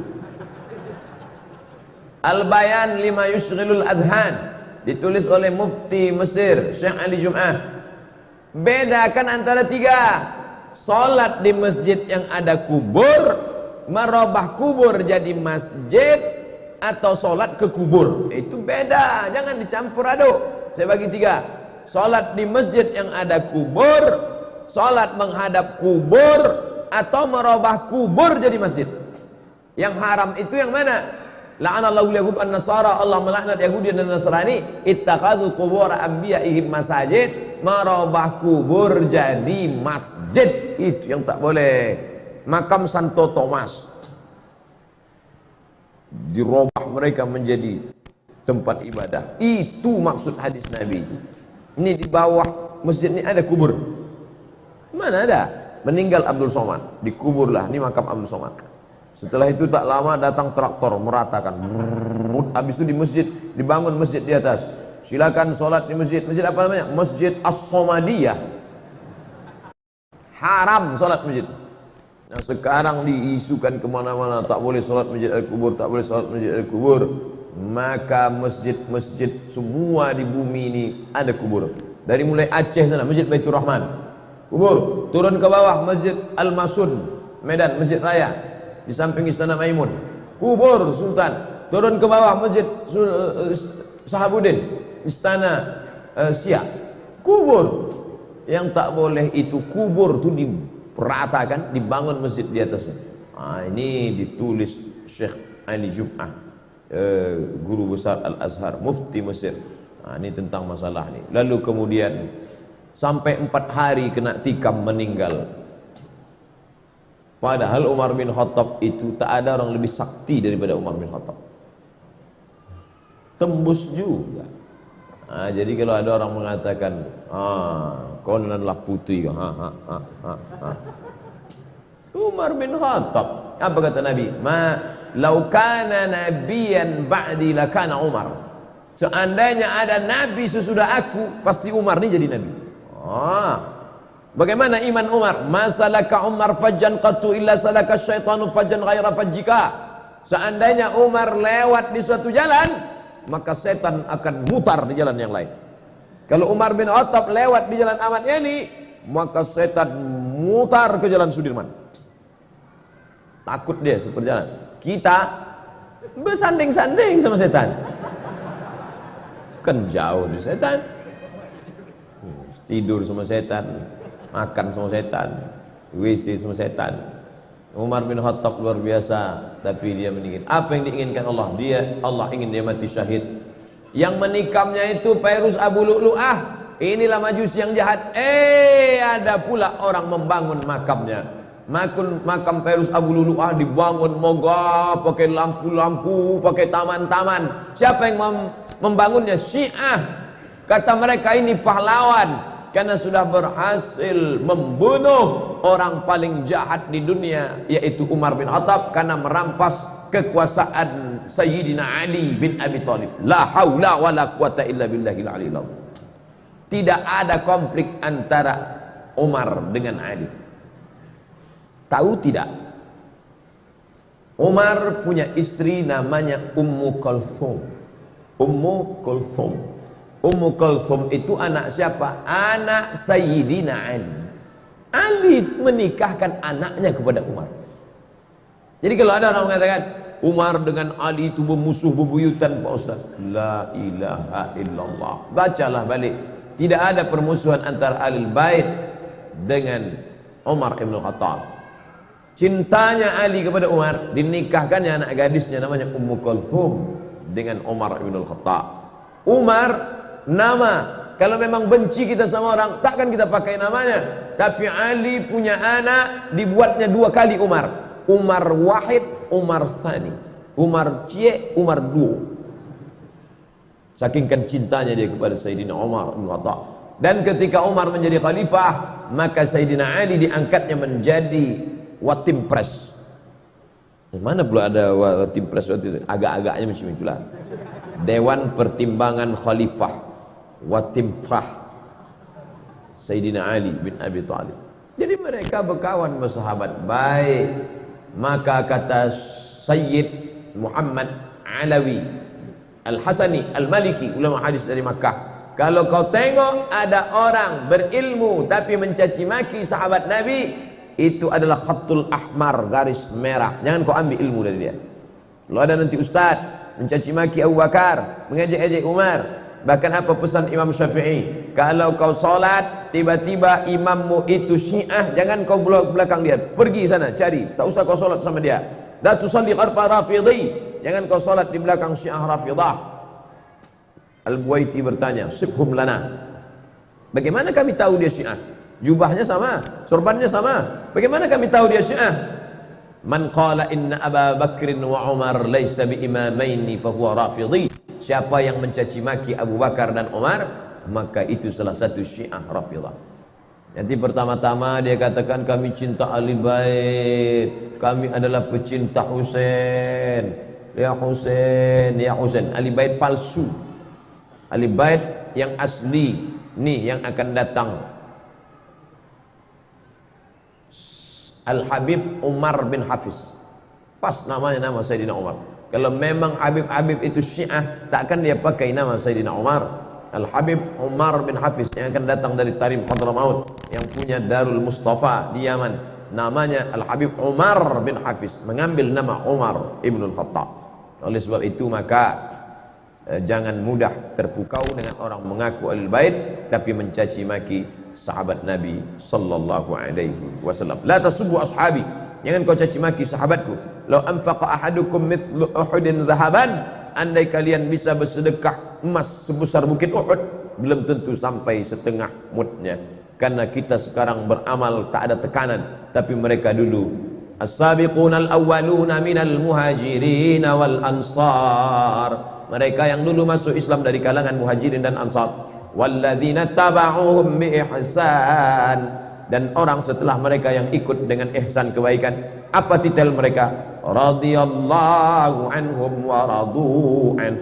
Speaker 1: Al-Bayan lima yushghilul adhan, ditulis oleh Mufti Mesir Syekh Ali Jum'ah. Bedakan antara 3. Salat di masjid yang ada kubur, merubah kubur jadi masjid, atau salat ke kubur. Itu beda, jangan dicampur aduk. Saya bagi 3. Salat di masjid yang ada kubur, salat menghadap kubur, atau merubah kubur jadi masjid. Yang haram itu yang mana? La'anallahu yahud an-nasara, Allah melaknat Yahudi dan Nasrani, ittakhadhu qubur anbiya'ihim masajid, merubah kubur jadi masjid. Itu yang tak boleh. Makam Santo Thomas dirubah mereka menjadi tempat ibadah. Itu maksud hadis Nabi. Ini di bawah masjid ini ada kubur. Mana ada? Meninggal Abdul Somad, dikuburlah. Ini makam Abdul Somad. Setelah itu tak lama datang traktor meratakan. Habis itu di masjid dibangun masjid di atas. Silakan sholat di masjid. Masjid apa namanya? Masjid As-Somadiyah. Haram sholat masjid. Nah sekarang diisukan kemana-mana, tak boleh sholat masjid al-kubur, tak boleh sholat masjid al-kubur. Maka masjid-masjid semua di bumi ini ada kubur. Dari mulai Aceh sana, Masjid Baitur Rahman, kubur. Turun ke bawah, Masjid Al-Masun, Medan, Masjid Raya, di samping Istana Maimun, kubur Sultan. Turun ke bawah, Masjid Sahabuddin, Istana Siak, kubur. Yang tak boleh itu kubur itu diperatakan, dibangun masjid di atasnya. Ini ditulis Syekh Ali Jum'ah, guru besar Al-Azhar, mufti Mesir. Ini tentang masalah ini. Lalu kemudian sampai 4 hari kena tikam meninggal. Padahal Umar bin Khattab itu tak ada orang lebih sakti daripada Umar bin Khattab. Tembus juga. Jadi kalau ada orang mengatakan, kononlah putih, Umar bin Khattab. Apa kata Nabi? Lau kana nabiyan ba'di lakana Umar. Seandainya ada nabi sesudah aku, pasti Umar ini jadi nabi. Bagaimana iman Umar? Masalaka Umar fajjan qattu illa salaka syaitanu fajjan ghaira fajjika. Seandainya Umar lewat di suatu jalan, maka setan akan mutar di jalan yang lain. Kalau Umar bin Khattab lewat di jalan Ahmad Yani, maka setan mutar ke jalan Sudirman. Takut dia seperjalan. Kita bersanding-sanding sama setan. Kan jauh dari setan. Tidur sama setan, makan sama setan, WC sama setan. Umar bin Khattab luar biasa, tapi dia meninggal. Apa yang diinginkan Allah? Allah ingin dia mati syahid. Yang menikamnya itu Fairuz Abu Lu'lu'ah. Inilah majusi yang jahat. Ada pula orang membangun makamnya. Makam Fairuz Abu Lu'lu'ah dibangun megah, pakai lampu-lampu, pakai taman-taman. Siapa yang membangunnya? Syiah. Kata mereka ini pahlawan karena sudah berhasil membunuh orang paling jahat di dunia, yaitu Umar bin Khattab, karena merampas kekuasaan Sayyidina Ali bin Abi Thalib. La haula wala quwata illa billahil aliyil azim. Tidak ada konflik antara Umar dengan Ali. Tahu tidak? Umar punya istri namanya Ummu Kulthum. Ummu Kulthum. Ummu Kulthum itu anak siapa? Anak Sayyidina Ali. Ali menikahkan anaknya kepada Umar. Jadi kalau ada orang mengatakan Umar dengan Ali itu bermusuh bebuyutan, Pak Ustaz, la ilaha illallah. Bacalah balik. Tidak ada permusuhan antara Ahlul Bait dengan Umar ibn Khattab. Cintanya Ali kepada Umar, dinikahkannya anak gadisnya namanya Ummu Kulthum dengan Umar ibn Khattab. Umar nama, kalau memang benci kita sama orang, takkan kita pakai namanya. Tapi Ali punya anak, dibuatnya 2 kali Umar. Umar Wahid, Umar Sani. Umar Cie, Umar Duo. Saking kan cintanya dia kepada Sayyidina Umar bin Khattab. Dan ketika Umar menjadi khalifah, maka Sayyidina Ali diangkatnya menjadi Watim Pres. Mana pula ada Watim Pres waktu itu? Agak-agaknya macam itulah. Dewan Pertimbangan Khalifah, Watim Prah, Sayyidina Ali bin Abi Thalib. Jadi mereka berkawan, bersahabat baik. Maka kata Sayyid Muhammad Alawi Al-Hasani Al-Maliki, ulama hadis dari Makkah, kalau kau tengok ada orang berilmu tapi mencaci maki sahabat Nabi, itu adalah khatul ahmar, garis merah. Jangan kau ambil ilmu dari dia. Kalau ada nanti ustaz mencaci maki Abu Bakar, mengejek-ejek Umar, bahkan apa pesan Imam Syafi'i, kalau kau solat tiba-tiba imammu itu Syiah, jangan kau belakang dia, pergi sana cari, tak usah kau solat sama dia. La tusalli khalfa rafidhi, jangan kau salat di belakang Syiah Rafidah. Al-Buwaiti bertanya, sifhum lana, bagaimana kami tahu dia Syiah? Jubahnya sama, sorbannya sama, bagaimana kami tahu dia Syiah? Man qala inna Aba Bakrin wa Umar laysa bi imamaini fa huwa rafidhi. Siapa yang mencaci maki Abu Bakar dan Umar, maka itu salah satu Syiah Rafidah. Nanti pertama-tama dia katakan kami cinta Ahli Bait, kami adalah pecinta Husain. Ya Husain, ya Husain. Ahli Bait palsu. Ahli Bait yang asli nih yang akan datang. Al-Habib Umar bin Hafiz. Pas namanya nama Sayyidina Umar. Kalau memang Habib-Habib itu Syiah, takkan dia pakai nama Sayyidina Umar. Al-Habib Umar bin Hafiz yang akan datang dari Tarim Hadramaut, yang punya Darul Mustafa di Yaman, namanya Al-Habib Umar bin Hafiz, mengambil nama Umar Ibnul Khattab. Oleh sebab itu maka jangan mudah terpukau dengan orang mengaku Ahlul Bait tapi mencaci maki sahabat Nabi sallallahu alaihi wasallam. La tasubbu ashabi, jangan kau caci maki sahabatku. Lau anfaqa ahadukum mithlu Uhudin zahaban, andai kalian bisa bersedekah emas sebesar bukit Uhud, belum tentu sampai setengah mudnya. Karena kita sekarang beramal tak ada tekanan, tapi mereka dulu as-sabiqunal awwaluna minal muhajirin wal ansar, mereka yang dulu masuk Islam dari kalangan muhajirin dan ansar, walladzina taba'uhum bi ihsan, dan orang setelah mereka yang ikut dengan ihsan kebaikan. Apa titel mereka? Radhiyallahu anhum wa radu an.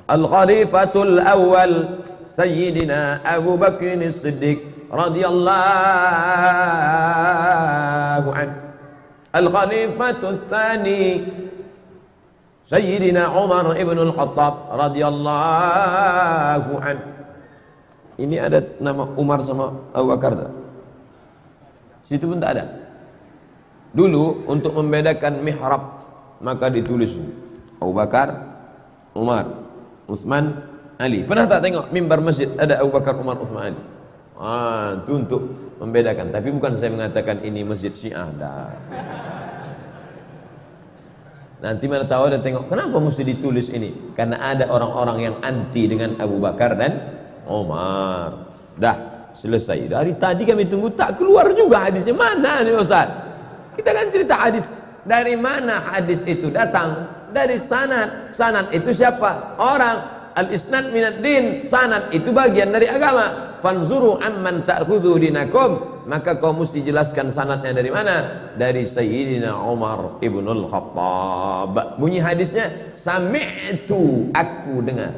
Speaker 1: Al-Khalifatul Awwal Sayyidina Abu Bakr As-Siddiq radhiyallahu an. Al-Khalifatul Tsani Sayyidina Umar ibn al-Khattab radhiyallahu an. Ini ada nama Umar sama Abu Bakar tak? Situ pun tak ada. Dulu untuk membedakan mihrab maka ditulis Abu Bakar, Umar, Utsman, Ali. Pernah tak tengok mimbar masjid ada Abu Bakar, Umar, Utsman, Ali? Itu untuk membedakan. Tapi bukan saya mengatakan ini masjid Syiah. Dah. Nanti mana tahu ada tengok kenapa mesti ditulis ini? Karena ada orang-orang yang anti dengan Abu Bakar dan Umar. Dah selesai. Dari tadi kami tunggu tak keluar juga hadisnya. Mana nih Ustaz? Kita kan cerita hadis. Dari mana hadis itu datang? Dari sanad. Sanad itu siapa? Orang. Al-isnad minad din. Sanad itu bagian dari agama. Fanzuru amman ta'khudhu dinakum. Maka kau mesti jelaskan sanadnya dari mana? Dari Sayyidina Umar ibnul Khattab. Bunyi hadisnya, sami'tu, aku dengar.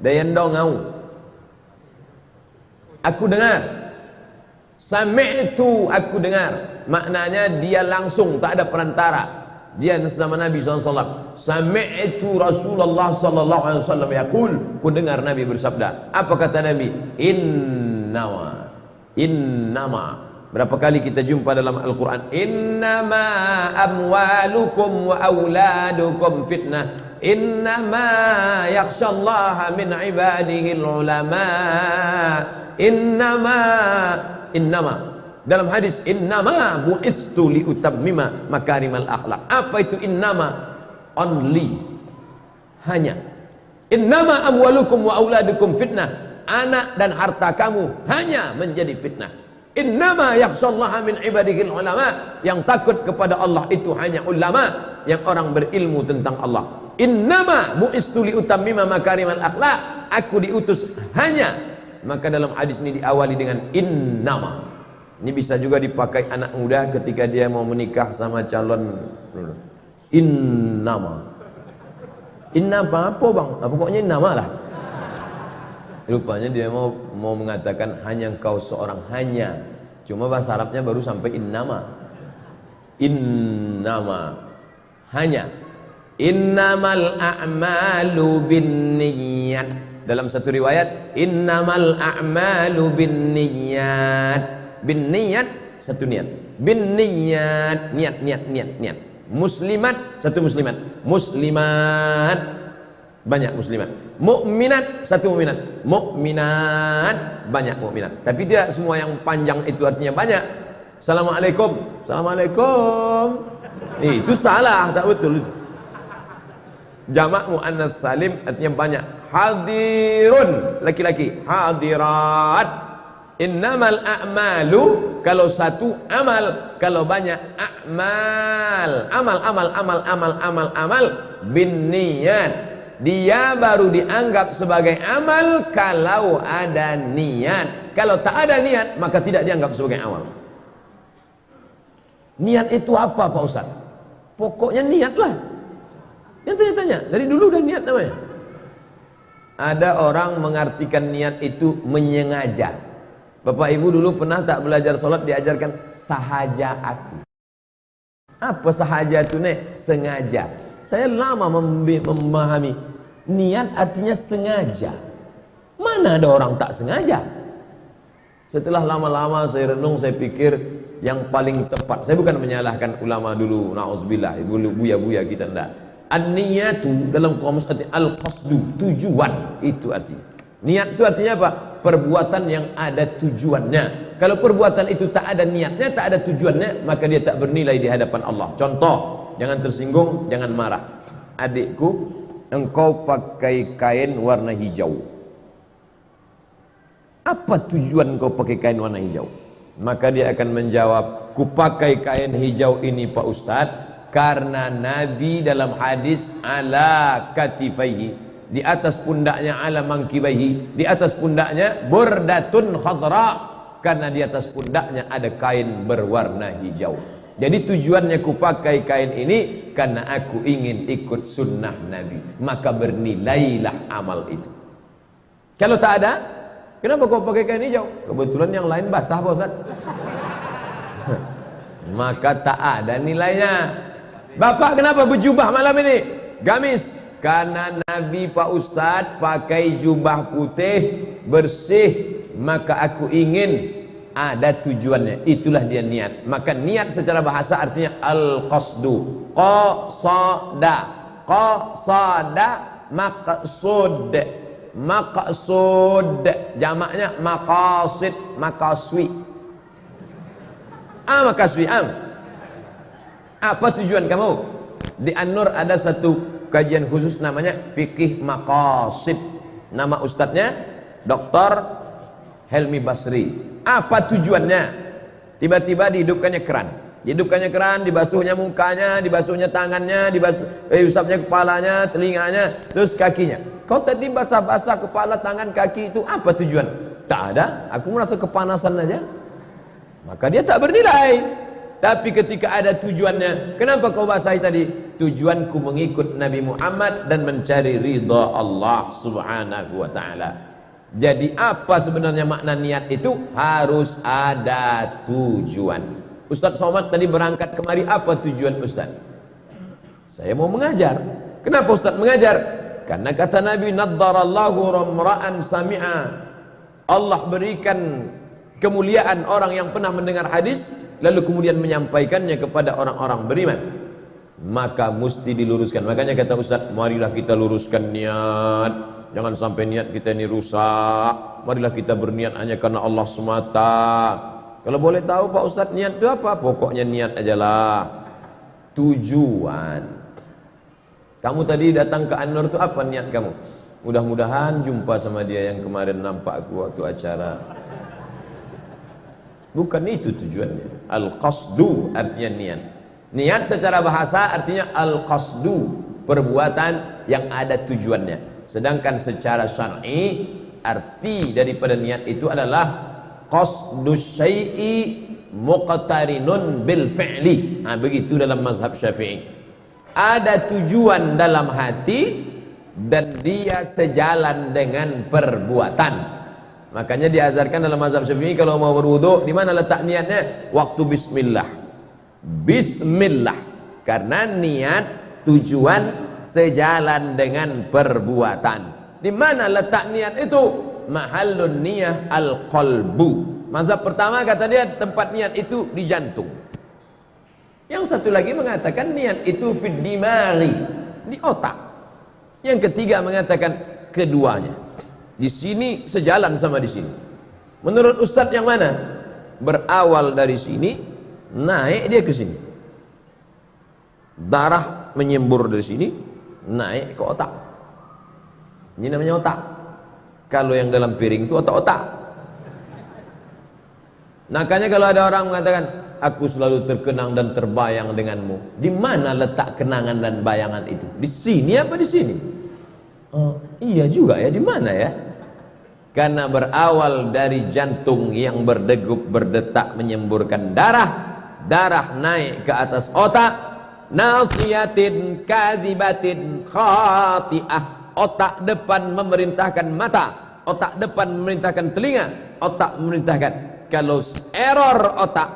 Speaker 1: Dayandongau, aku dengar. Sami'tu, aku dengar. Maknanya dia langsung, tak ada perantara. Dia sama Nabi SAW. Sami'tu Rasulullah SAW yaqul, ku dengar Nabi bersabda. Apa kata Nabi? Innama. Berapa kali kita jumpa dalam Al-Quran? Innama amwalukum wa auladukum fitnah. Innama yakhshallaha min ibadihil ulama. Innama dalam hadis, innama bu'istu liutammima makarimal akhlak. Apa itu innama? Only, hanya. Innama amwalukum wa auladukum fitnah. Anak dan harta kamu hanya menjadi fitnah. Innama yakhshallaha min ibadihil ulama. Yang takut kepada Allah itu hanya ulama, yang orang berilmu tentang Allah. Innama bu'istu liutammima makarimal akhlak. Aku diutus hanya. Maka dalam hadis ini diawali dengan innama. Ini bisa juga dipakai anak muda ketika dia mau menikah sama calon. Innama. Innama apa bang? Pokoknya innama lah. Rupanya dia mau mengatakan hanya engkau seorang, hanya. Cuma bahasa Arabnya baru sampai innama. Innama. Hanya. Innamal a'malu binniyat. Dalam satu riwayat, innamal a'malu binniyat. Bin niat, satu niat. Bin niat, niat. Muslimat, satu muslimat. Muslimat, banyak muslimat. Mukminat, satu mukminat. Mukminat, banyak mukminat. Tapi tidak semua yang panjang itu artinya banyak. Assalamualaikum, Assalamualaikum. Itu salah, tak betul itu. Jamak muannas salim artinya banyak. Hadirun laki-laki, hadirat. Innamal a'malu, kalau satu amal, kalau banyak a'mal. Amal bin niat. Dia baru dianggap sebagai amal kalau ada niat. Kalau tak ada niat maka tidak dianggap sebagai amal. Niat itu apa Pak Ustaz? Pokoknya niatlah. Yang tanya-tanya, dari dulu udah niat namanya. Ada orang mengartikan niat itu menyengaja. Bapak Ibu dulu pernah tak belajar sholat diajarkan sahaja aku. Apa sahaja itu nek? Sengaja. Saya lama memahami niat artinya sengaja. Mana ada orang tak sengaja? Setelah lama-lama saya renung, saya pikir yang paling tepat. Saya bukan menyalahkan ulama dulu, na'udzubillah, buya-buya kita enggak. An-niyatu dalam kamus arti al-qasdu, tujuan itu artinya. Niat itu artinya apa? Perbuatan yang ada tujuannya. Kalau perbuatan itu tak ada niatnya, tak ada tujuannya, maka dia tak bernilai di hadapan Allah. Contoh, jangan tersinggung, jangan marah. Adikku, engkau pakai kain warna hijau. Apa tujuan engkau pakai kain warna hijau? Maka dia akan menjawab, ku pakai kain hijau ini Pak Ustadz karena Nabi dalam hadis ala katifaihi, di atas pundaknya, ala mangkibaihi, di atas pundaknya burdatun khadra, karena di atas pundaknya ada kain berwarna hijau. Jadi tujuannya ku pakai kain ini karena aku ingin ikut sunnah Nabi, maka bernilailah amal itu. Kalau tak ada, kenapa kau pakai kain hijau? Kebetulan yang lain basah Pak Ustaz. Maka tak ada nilainya. Bapak kenapa berjubah malam ini? Gamis. Karena Nabi Pak Ustadz pakai jubah putih bersih, maka aku ingin ada tujuannya. Itulah dia niat. Maka niat secara bahasa artinya al-qasdu. Qasada maqsud. Maqsud jamaknya maqasid, maqaswi. Maqaswi. Apa tujuan kamu? Di An-Nur ada satu kajian khusus namanya fikih maqasid. Nama ustadznya Dr. Helmi Basri. Apa tujuannya? Tiba-tiba dihidupkannya keran. Dihidupkannya keran, dibasuhnya mukanya, dibasuhnya tangannya, diusapnya kepalanya, telinganya, terus kakinya. Kau tadi basah-basah kepala, tangan, kaki, itu apa tujuan? Tak ada, aku merasa kepanasan aja. Maka dia tak bernilai. Tapi ketika ada tujuannya, kenapa kau basahi tadi? Tujuanku mengikut Nabi Muhammad dan mencari ridha Allah subhanahu wa ta'ala. Jadi apa sebenarnya makna niat itu? Harus ada tujuan. Ustaz Somad tadi berangkat kemari, apa tujuan Ustaz? Saya mau mengajar. Kenapa Ustaz mengajar? Karena kata Nabi, naddarallahu ramra'an sami'a. Allah berikan kemuliaan orang yang pernah mendengar hadis lalu kemudian menyampaikannya kepada orang-orang beriman. Maka mesti diluruskan. Makanya kata Ustaz, marilah kita luruskan niat, jangan sampai niat kita ini rusak. Marilah kita berniat hanya karena Allah semata. Kalau boleh tahu Pak Ustaz, niat itu apa? Pokoknya niat ajalah. Tujuan. Kamu tadi datang ke An-Nur itu apa niat kamu? Mudah-mudahan jumpa sama dia yang kemarin nampak aku waktu acara. Bukan itu tujuannya. Al-qasdu artinya niat. Niat secara bahasa artinya al-qasdu, perbuatan yang ada tujuannya. Sedangkan secara syar'i arti daripada niat itu adalah qasdus syai'i muqtarinun bil fi'li. Begitu dalam mazhab Syafi'i. Ada tujuan dalam hati dan dia sejalan dengan perbuatan. Makanya diajarkan dalam mazhab Syafi'i kalau mau berwudu, di mana letak niatnya? Waktu bismillah. Bismillah. Karena niat tujuan sejalan dengan perbuatan. Di mana letak niat itu? Mahallun niyah al-qalbu. Mazhab pertama kata dia tempat niat itu di jantung. Yang satu lagi mengatakan niat itu fid dimari, di otak. Yang ketiga mengatakan keduanya. Di sini sejalan sama di sini. Menurut Ustadz yang mana? berawal dari sini, naik dia ke sini. Darah menyembur dari sini, naik ke otak. Ini namanya otak. Kalau yang dalam piring itu otak-otak. Makanya kalau ada orang mengatakan, aku selalu terkenang dan terbayang denganmu. Di mana letak kenangan dan bayangan itu? Di sini apa di sini? Oh, iya juga ya, di mana ya? Karena berawal dari jantung yang berdegup, berdetak, menyemburkan darah, darah naik ke atas otak. Nasiyatin kazibatin khati'ah. Otak depan memerintahkan mata, otak depan memerintahkan telinga, otak memerintahkan. Kalau error otak,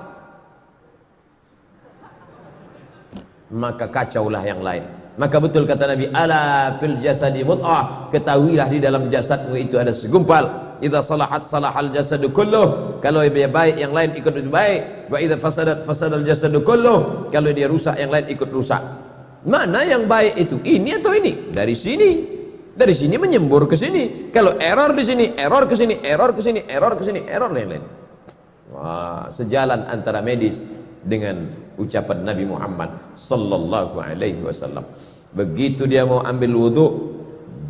Speaker 1: maka kacaulah yang lain. Maka betul kata Nabi, ala fil jasadi mud'ah, ketahuilah di dalam jasadmu itu ada segumpal. Idza salahat salahal jasadu kulluh, kalau dia baik yang lain ikut baik. Wa idza fasadat fasadal jasadu kulluh, kalau dia rusak yang lain ikut rusak. Mana yang baik itu? Ini atau ini? Dari sini. Dari sini menyembur ke sini. Kalau error di sini, error ke sini, error ke sini, error ke sini, error lain-lain. Wah, sejalan antara medis dengan ucapan Nabi Muhammad sallallahu alaihi wasallam. Begitu dia mau ambil wudu,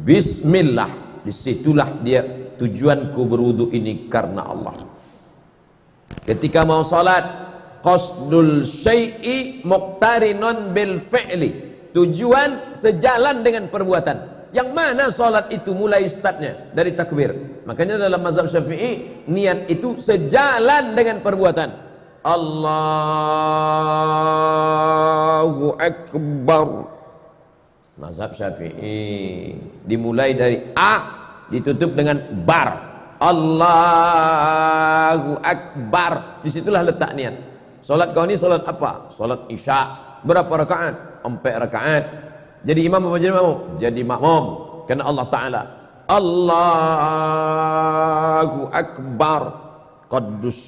Speaker 1: bismillah, disitulah dia, tujuanku berwudu ini karena Allah. Ketika mau salat, qasdul syai'i muqtarinun bil fi'li, tujuan sejalan dengan perbuatan. Yang mana salat itu mulai startnya dari takbir. Makanya dalam mazhab Syafi'i, niat itu sejalan dengan perbuatan. Allahu Akbar. Mazhab Syafi'i dimulai dari A, ditutup dengan bar. Allahu Akbar. Disitulah letak niat. Salat kau ini salat apa? Salat Isya. Berapa rakaat? 4 rakaat. Jadi imam apa jadi makmum? Jadi makmum. Karena Allah Ta'ala, Allahu Akbar. Qasdus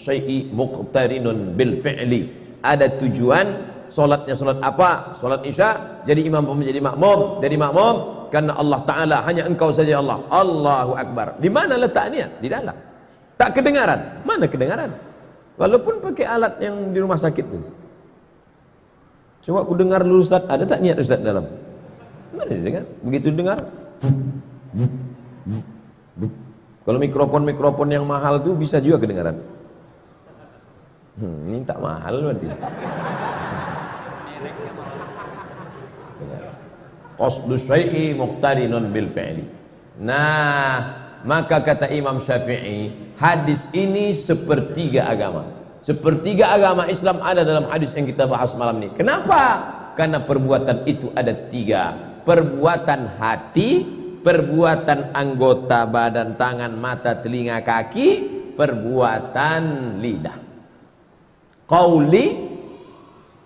Speaker 1: syai'i muqtarinun bil fi'li. Ada tujuan. Solatnya solat apa? Solat Isya. Jadi imam apa menjadi makmum? Jadi makmum karena Allah Ta'ala, hanya engkau saja Allah. Allahu Akbar. Di mana letaknya? Di dalam. Tak kedengaran. Mana kedengaran? Walaupun pakai alat yang di rumah sakit itu. Coba aku dengar dulu Ustaz, ada tak niat Ustaz dalam? Mana dia dengar? Begitu dengar, kalau mikrofon yang mahal tuh bisa juga kedengaran. Ini tak mahal berarti. Qasdus syai'i muqtarinun bil fi'li. Nah, maka kata Imam Syafi'i, hadis ini sepertiga agama. Sepertiga agama Islam ada dalam hadis yang kita bahas malam ini. Kenapa? Karena perbuatan itu ada 3. Perbuatan hati, perbuatan anggota badan, tangan, mata, telinga, kaki, perbuatan lidah. Qauli,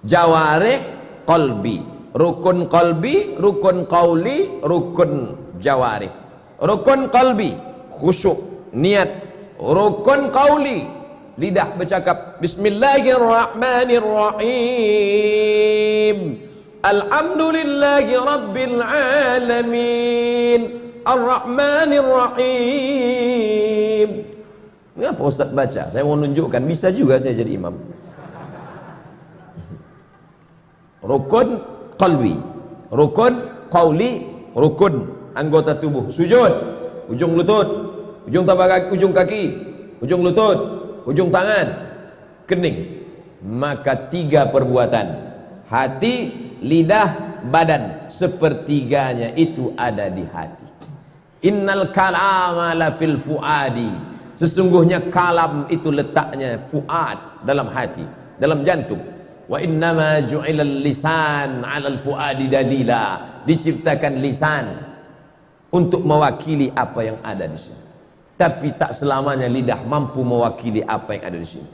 Speaker 1: jawarih, qalbi. Rukun qalbi, rukun qauli, rukun jawarih. Rukun qalbi, khusyuk, niat. Rukun qauli, lidah bercakap Bismillahirrahmanirrahim, Alhamdulillahi Rabbil Alamin, Ar-Rahmanirrahim. Kenapa Ustaz baca? Saya mau nunjukkan bisa juga saya jadi imam. Rukun qalbi, rukun qauli, rukun anggota tubuh. Sujud, ujung lutut, ujung tapak kaki, ujung kaki, ujung lutut, ujung tangan, kening. Maka 3 perbuatan, hati, lidah, badan, sepertiganya itu ada di hati. Innal kalama la fil fuadi, sesungguhnya kalam itu letaknya fuad, dalam hati, dalam jantung. Wa innama ju'ilal lisan 'alal fuadi dalila, diciptakan lisan untuk mewakili apa yang ada di sini. Tapi tak selamanya lidah mampu mewakili apa yang ada di sini.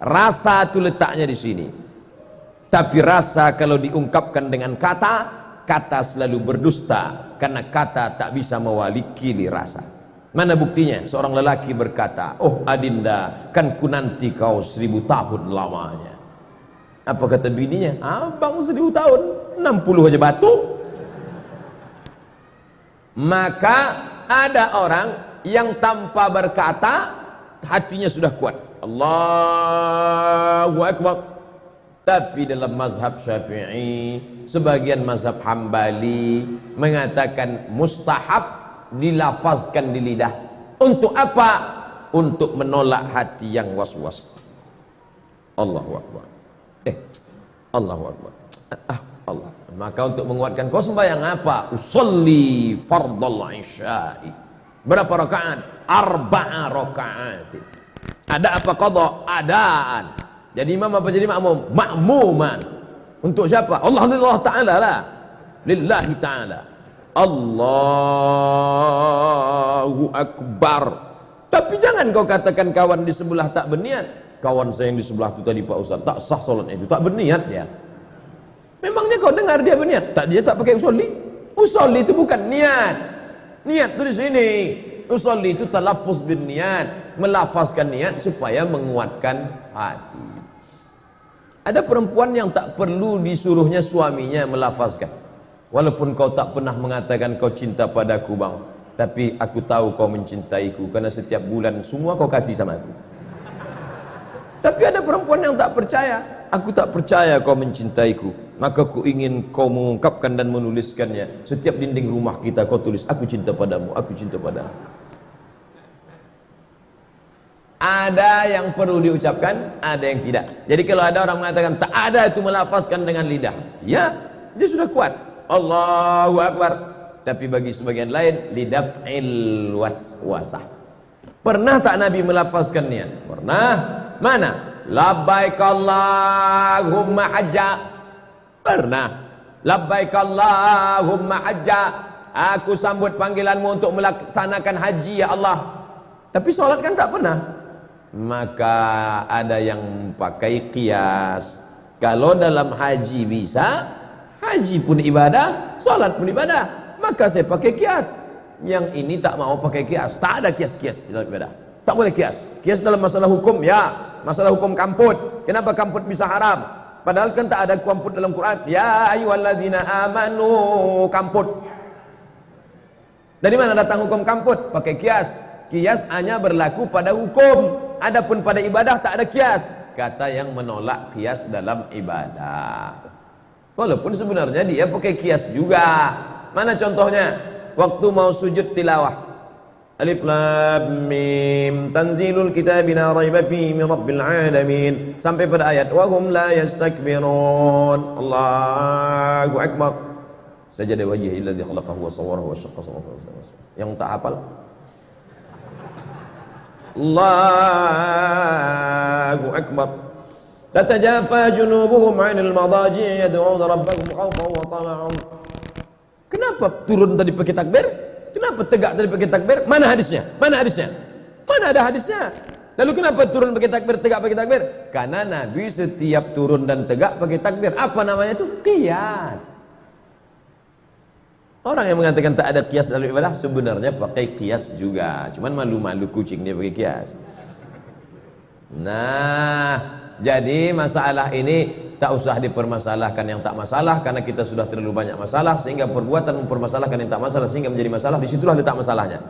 Speaker 1: Rasa itu letaknya di sini. Tapi rasa kalau diungkapkan dengan kata, kata selalu berdusta, karena kata tak bisa mewakili rasa. Mana buktinya? Seorang lelaki berkata, oh Adinda, kan ku nanti kau 1000 tahun lamanya. Apa kata bininya? Abang 1000 tahun, 60 aja batu. Maka ada orang yang tanpa berkata hatinya sudah kuat, Allahu Akbar. Tapi dalam mazhab Syafi'i, sebagian mazhab Hambali mengatakan mustahab dilafazkan di lidah. Untuk apa? Untuk menolak hati yang was-was. Allahu Akbar. Allahu Akbar. Allah. Maka untuk menguatkan, kau sembahyang apa? Usolli fardal isya'i. Berapa rakaat? 4 rakaat. Ada apa qadha? Adaan. Jadi imam apa jadi makmum? Makmuman. Untuk siapa? Allah Ta'ala lah. Lillahi Ta'ala. Allahu Akbar. Tapi jangan kau katakan kawan di sebelah tak berniat. Kawan saya yang di sebelah itu tadi Pak Ustaz, tak sah solatnya itu, tak berniat dia. Memangnya kau dengar dia berniat? Tak, dia tak pakai usolli. Usolli itu bukan niat. Niat itu di sini. Usolli itu talaffuz bin niat, melafazkan niat supaya menguatkan hati. Ada perempuan yang tak perlu disuruhnya suaminya melafazkan. Walaupun kau tak pernah mengatakan kau cinta padaku bang, tapi aku tahu kau mencintaiku karena setiap bulan semua kau kasih sama aku. Tapi ada perempuan yang tak percaya. Aku tak percaya kau mencintaiku, maka ku ingin kau mengungkapkan dan menuliskannya. Setiap dinding rumah kita kau tulis, aku cinta padamu, aku cinta padamu. Ada yang perlu diucapkan, ada yang tidak. Jadi kalau ada orang mengatakan tak ada itu melafazkan dengan lidah, ya, dia sudah kuat. Allahu Akbar. Tapi bagi sebagian lain, lidaf'il waswasah. Pernah tak Nabi melafazkan niat? Pernah. Mana? Labbaik Allahumma hajja. Pernah. Labbaik Allahumma hajja. Aku sambut panggilanmu untuk melaksanakan haji ya Allah. Tapi solat kan tak pernah. Maka ada yang pakai qiyas. Kalau dalam haji bisa, haji pun ibadah, solat pun ibadah, maka saya pakai qiyas. Yang ini tak mau pakai qiyas. Tak ada qiyas-qiyas dalam ibadah. Tak boleh qiyas. Qiyas dalam masalah hukum, ya. Masalah hukum kamput. Kenapa kamput bisa haram? Padahal kan tak ada kamput dalam Quran. Ya ayyuhallazina amanu kamput. Dari mana datang hukum kamput? Pakai qiyas. Qiyas hanya berlaku pada hukum. Adapun pada ibadah tak ada qiyas. Kata yang menolak qiyas dalam ibadah. Walaupun sebenarnya dia pakai qiyas juga. Mana contohnya? Waktu mau sujud tilawah. Alif lam mim tanzilul kitabi la raiba fihi min rabbil alamin sampai pada ayat wa hum la yastakbirun. Allahu akbar. Sajada wajhi alladhi khalaqahu wa sawwarahu wa syaqqa sawwarahu. Yang tak hafal? Allahu akbar. Tatajafa junubuhum 'anil madaji' yad'una rabbahum khawfan wa tama'an. Kenapa turun tadi pakai takbir? Kenapa tegak tadi pakai takbir? Mana hadisnya? Mana hadisnya? Mana ada hadisnya? Lalu kenapa turun pakai takbir, tegak pakai takbir? Karena Nabi setiap turun dan tegak pakai takbir. Apa namanya itu? Qiyas. Orang yang mengatakan tak ada qiyas dalam ibadah sebenarnya pakai qiyas juga. Cuman malu-malu kucing dia pakai qiyas. Nah, jadi masalah ini tak usah dipermasalahkan yang tak masalah, karena kita sudah terlalu banyak masalah sehingga perbuatan mempermasalahkan yang tak masalah sehingga menjadi masalah. Disitulah letak masalahnya.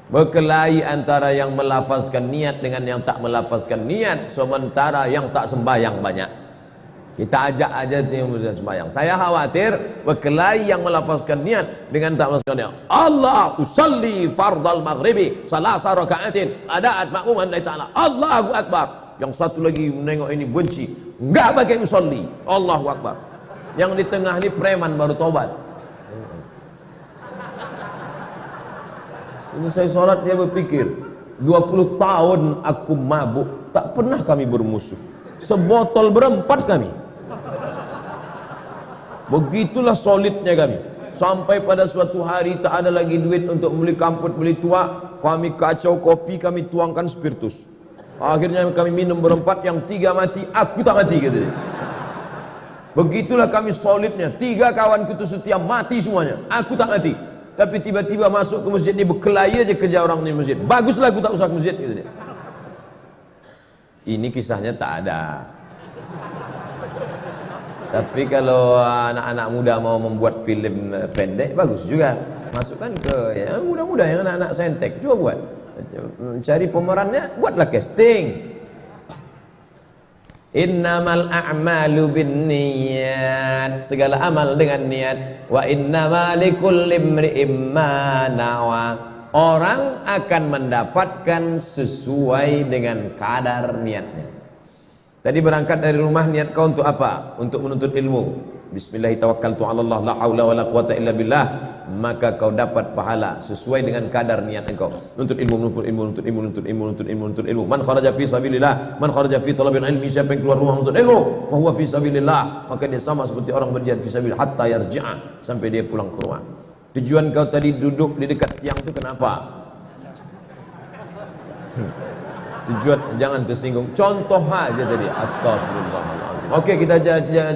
Speaker 1: Berkelahi antara yang melafazkan niat dengan yang tak melafazkan niat, sementara yang tak sembahyang banyak. Kita ajak aja yang tidak sembahyang. Saya khawatir berkelahi yang melafazkan niat dengan tak melafazkan niat. Allah usalli fardal maghribi salasa rakaatin ada'at makmuman lillahi ta'ala. Allahu akbar. Yang satu lagi menengok ini benci, enggak pakai usolli. Allahu akbar. Yang di tengah ini preman baru tobat. Ini saya sholat, dia berpikir 20 tahun aku mabuk, tak pernah kami bermusuh. Sebotol berempat kami. Begitulah solidnya kami. Sampai pada suatu hari tak ada lagi duit untuk beli kamput, beli tuak. Kami kacau kopi, kami tuangkan spiritus. Akhirnya kami minum berempat, yang 3 mati, aku tak mati, gitu dia. Begitulah kami solidnya. 3 kawanku itu setia mati semuanya, aku tak mati. Tapi tiba-tiba masuk ke masjid ini, berkelahi aja kerja orang di masjid. Baguslah aku tak usah ke masjid, gitu dia. Ini kisahnya tak ada. Tapi kalau anak-anak muda mau membuat film pendek, bagus juga. Masukkan ke ya, muda-muda yang anak-anak saintek, coba buat. Cari pemerannya, buatlah casting. Innamal a'malu binniyat, segala amal dengan niat. Wa innamal likulli imri'in ma nawa, orang akan mendapatkan sesuai dengan kadar niatnya. Tadi berangkat dari rumah, niat kau untuk apa? Untuk menuntut ilmu. Bismillahirrahmanirrahim, la haula wala quwata illa billah, maka kau dapat pahala sesuai dengan kadar niat engkau. Nuntut ilmu, menuntut ilmu, nuntut ilmu, nuntut ilmu, nuntut ilmu, nuntut ilmu. Man kharaja fi sabilillah, man kharaja fi talabil ilmi, siapa yang keluar rumah menuntut ilmu, fa huwa fi sabilillah, maka dia sama seperti orang berjihad fi sabilillah hatta yarji'a, sampai dia pulang ke rumah. Tujuan kau tadi duduk di dekat tiang itu kenapa? Tujuan, jangan tersinggung. Contoh aja tadi. Astagfirullahaladzim. Oke, kita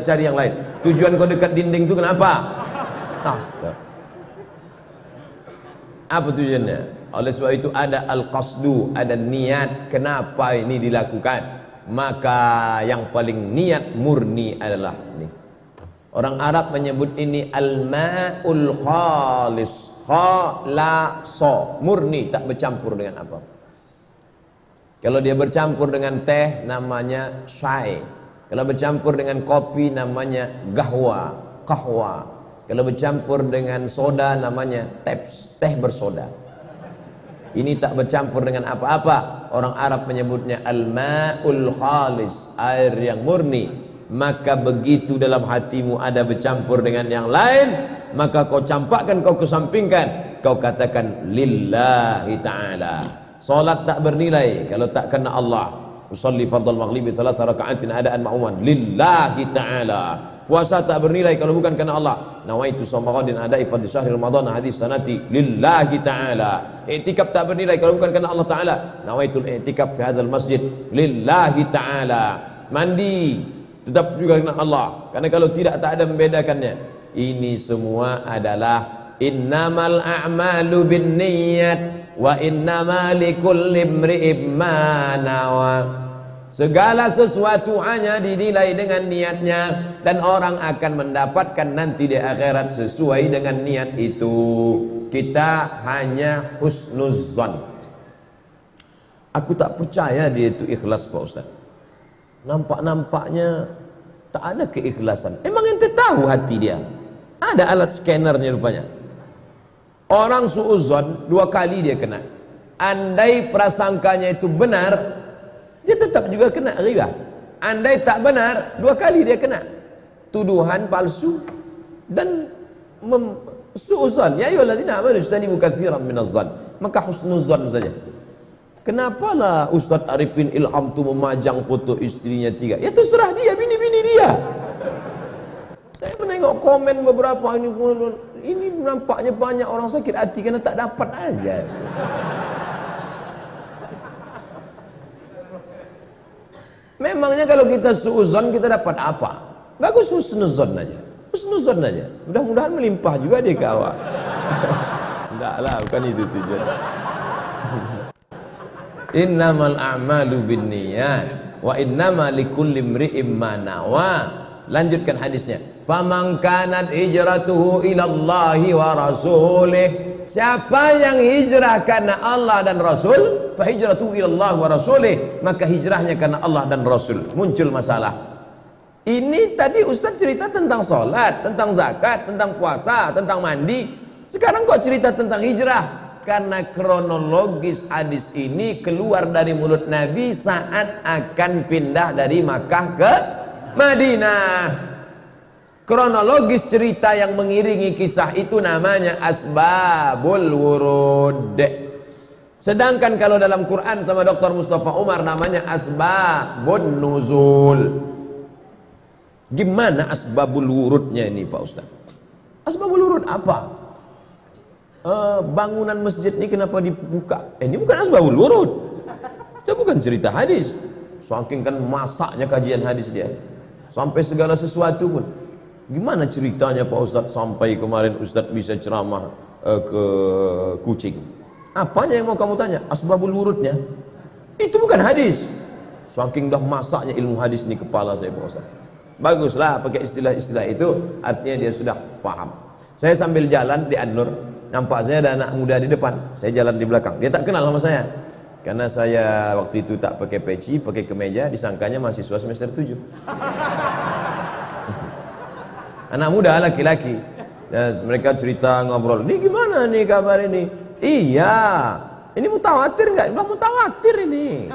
Speaker 1: cari yang lain. Tujuan kau dekat dinding itu kenapa? Astagfirullah. Apa tujuannya? Oleh sebab itu ada al-qasdu, ada niat kenapa ini dilakukan. Maka yang paling niat murni adalah ini. Orang Arab menyebut ini al-ma'ul khalis, khalasa, murni, tak bercampur dengan apa. Kalau dia bercampur dengan teh namanya syai. Kalau bercampur dengan kopi namanya gahwa, kahwa. Kalau bercampur dengan soda namanya teps, teh bersoda. Ini tak bercampur dengan apa-apa. Orang Arab menyebutnya al-ma'ul khalis, air yang murni. Maka begitu dalam hatimu ada bercampur dengan yang lain, maka kau campakkan, kau kesampingkan, kau katakan lillahi ta'ala. Salat tak bernilai kalau tak kena Allah. Usalli fardal maghribi 3 raka'atin adaan ma'uman lillahi ta'ala. Puasa tak bernilai kalau bukan kena Allah. Nawaitu shauma ghadin ada'i fardhi syahri ramadan hadis sanati lillahi ta'ala. I'tikaf tak bernilai kalau bukan kena Allah Ta'ala. Nawaitul i'tikaf fi hadzal masjid lillahi ta'ala. Mandi tetap juga kena Allah, karena kalau tidak tak ada membedakannya. Ini semua adalah innamal a'malu binniyat wa innama likulli imri'in ma nawa. Segala sesuatu hanya dinilai dengan niatnya, dan orang akan mendapatkan nanti di akhirat sesuai dengan niat itu. Kita hanya husnuzan. Aku tak percaya dia itu ikhlas, Pak Ustaz. Nampak-nampaknya tak ada keikhlasan. Emang ente tahu hati dia? Ada alat scannernya rupanya. Orang suuzon 2 kali dia kena. Andai prasangkanya itu benar, dia tetap juga kena riba. Andai tak benar, 2 kali dia kena. Tuduhan palsu dan suuzon. Ya ayyuhalladzina amanu ijtanibu katsiran minadh-dhann. Maka husnuzan saja. Kenapalah Ustadz Arifin Ilham tu memajang foto istrinya 3? Ya terserah dia, bini-bini dia. Saya menengok komen beberapa ini nampaknya banyak orang sakit hati karena tak dapat aja. Memangnya kalau kita suuzon kita dapat apa? Bagus husnuzon aja. Husnuzon aja. Mudah-mudahan melimpah juga dia ke awak. Enggaklah, bukan itu tujuan. Innamal a'malu binniyat wa innama likulli imri'in ma nawa. Lanjutkan hadisnya. Faman kanat hijratuhu ilallahi wa rasulih. Siapa yang hijrah karena Allah dan Rasul, fa hijratuhu ilallahi wa rasulih, maka hijrahnya karena Allah dan Rasul. Muncul masalah. Ini tadi Ustaz cerita tentang salat, tentang zakat, tentang puasa, tentang mandi. Sekarang kok cerita tentang hijrah? Karena kronologis hadis ini keluar dari mulut Nabi saat akan pindah dari Makkah ke Madinah. Kronologis cerita yang mengiringi kisah itu namanya asbabul wurud. Sedangkan kalau dalam Quran sama Dr. Mustafa Umar namanya asbabun nuzul. Gimana asbabul wurudnya ini Pak Ustaz? Asbabul wurud apa? Bangunan masjid ini kenapa dibuka? Ini bukan asbabul wurud. Itu bukan cerita hadis. Saking kan masaknya kajian hadis dia. Sampai segala sesuatu pun. Gimana ceritanya Pak Ustaz sampai kemarin Ustaz bisa ceramah ke Kucing? Apanya yang mau kamu tanya? Asbabul wurudnya. Itu bukan hadis. Saking dah masaknya ilmu hadis ini kepala saya Pak Ustaz. Baguslah pakai istilah-istilah itu, artinya dia sudah paham. Saya sambil jalan di An-Nur, Nampak saya ada anak muda di depan, saya jalan di belakang. Dia tak kenal sama saya. Karena saya waktu itu tak pakai peci, pakai kemeja, disangkanya mahasiswa semester 7. Anak muda laki-laki. Mereka cerita ngobrol, "Ini gimana nih kabar ini?" "Iya, ini mutawatir enggak?" "Udah mutawatir ini."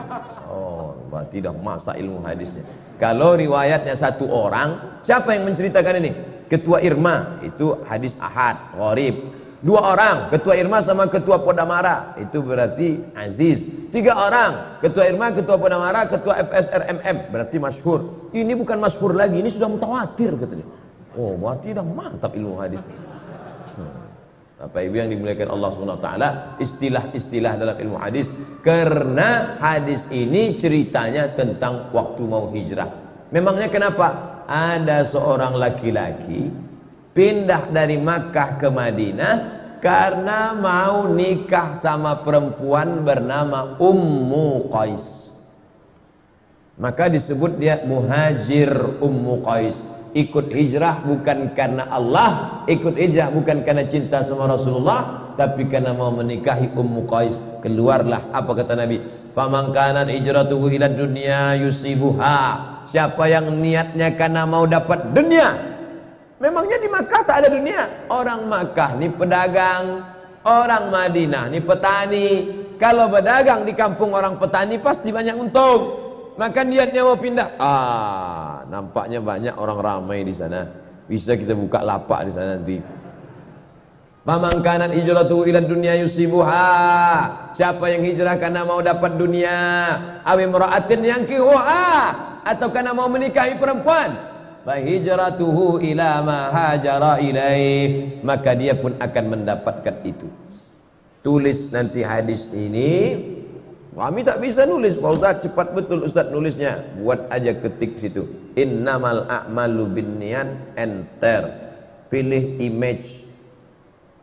Speaker 1: Oh, berarti dah masa ilmu hadisnya. Kalau riwayatnya satu orang, siapa yang menceritakan ini? Ketua Irma, itu hadis ahad, gharib. 2 orang, Ketua Irma sama Ketua Podamara, itu berarti aziz. 3 orang, Ketua Irma, Ketua Podamara, Ketua FSRMM, berarti masyhur. Ini bukan masyhur lagi, ini sudah mutawatir katanya. Oh, berarti dah mantap ilmu hadis. Bapak Ibu yang dimuliakan Allah SWT, istilah-istilah dalam ilmu hadis, karena hadis ini ceritanya tentang waktu mau hijrah. Memangnya kenapa? Ada seorang laki-laki pindah dari Makkah ke Madinah karena mau nikah sama perempuan bernama Ummu Qais. Maka disebut dia muhajir Ummu Qais. Ikut hijrah bukan karena Allah, ikut hijrah bukan karena cinta sama Rasulullah, tapi karena mau menikahi Ummu Qais. Keluarlah apa kata Nabi, "Faman kanat hijratuhu ila dunya yusibuha." Siapa yang niatnya karena mau dapat dunia. Memangnya di Makkah tak ada dunia? Orang Makkah ni pedagang, orang Madinah ni petani. Kalau berdagang di kampung orang petani pasti banyak untung. Maka niatnya mau pindah. Nampaknya banyak orang ramai di sana. Bisa kita buka lapak di sana nanti. Faman kanat hijratuhu ila dunya yusibuha. Siapa yang hijrah karena mau dapat dunia, aw imra'atin yankihuha, atau karena mau menikahi perempuan, fa hijratuhu ila ma hajara ilaih, maka dia pun akan mendapatkan itu. Tulis nanti hadis ini. Kami tak bisa nulis Pak Ustaz, cepat betul Ustaz nulisnya. Buat aja ketik situ, innamal a'malu binniyat, enter, pilih image,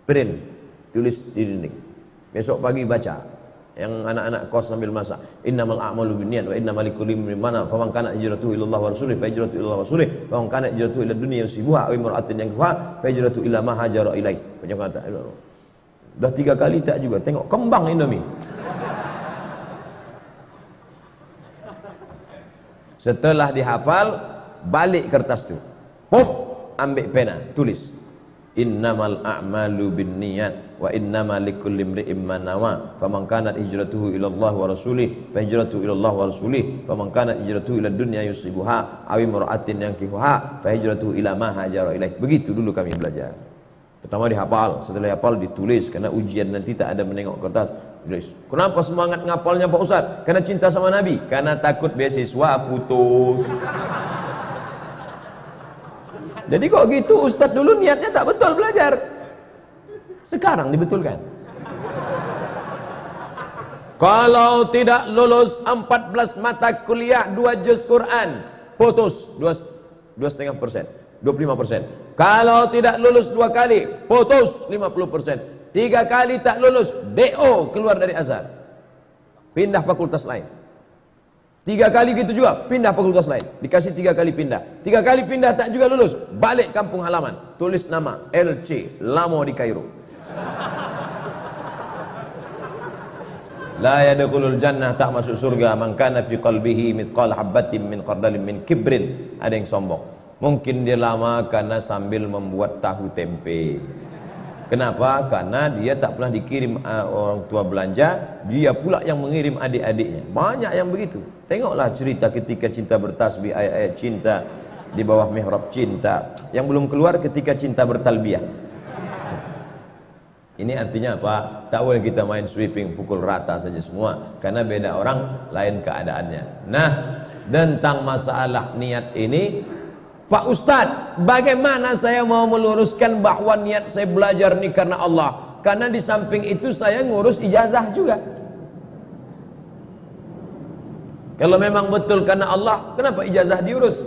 Speaker 1: print, tulis di dinding. Besok pagi baca. Yang anak-anak kos sambil masak, innamal a'malu binniyat wa innamal likulli imrin ma nawa, faman kana hijratuhu ila Allah wa rasulih fa hijratuhu ila Allah wa rasulih, faman kana hijratuhu ila dunya yusibuha aw imra'atin yankihuha fa hijratuhu ila ma hajara ilaih. Macam kata dah 3 kali tak juga, tengok kembang Indomie. Setelah dihafal, balik kertas tu, pop, ambil pena, tulis, innamal a'malu binniyat wa innamal likulli imri'in ma nawa, faman kanat hijratuhu ila Allah wa rasulih fa hijratuhu ila Allah wa rasulih, faman kanat hijratuhu ila dunya yusibuha aw imra'atin yankihuha fa hijratuhu ila ma hajara ilaih. Begitu dulu kami belajar. Pertama dihafal, setelah dihafal ditulis, karena ujian nanti tak ada menengok kertas. Tulis. Kenapa semangat ngapalnya Pak Ustaz? Karena cinta sama Nabi, karena takut beasiswa putus. Jadi kok gitu Ustaz dulu niatnya tak betul belajar, sekarang dibetulkan. Kalau tidak lulus 14 mata kuliah 2 juz Quran, putus 2,5%, 25%. Kalau tidak lulus 2 kali, putus 50%. 3 kali tak lulus, DO, keluar dari Azhar, pindah fakultas lain. 3 kali gitu juga, pindah fakultas lain. Dikasih 3 kali pindah. 3 kali pindah tak juga lulus, balik kampung halaman, tulis nama LC, Lamo di Kairo. La yadkhulul jannah, tak masuk surga, man kana fi qalbihi mithqal habatin min khardalin min kibrin. Ada yang sombong. Mungkin dia lama karena sambil membuat tahu tempe. Kenapa? Karena dia tak pernah dikirim orang tua belanja, dia pula yang mengirim adik-adiknya. Banyak yang begitu. Tengoklah cerita ketika cinta bertasbih, ayat-ayat cinta di bawah mihrab cinta. Yang belum keluar ketika cinta bertalbiyah. Ini artinya apa? Tak boleh kita main sweeping, pukul rata saja semua, karena beda orang, lain keadaannya. Nah, tentang masalah niat ini, Pak Ustadz, bagaimana saya mau meluruskan bahwa niat saya belajar ini karena Allah? Karena di samping itu saya ngurus ijazah juga. Kalau memang betul karena Allah, kenapa ijazah diurus?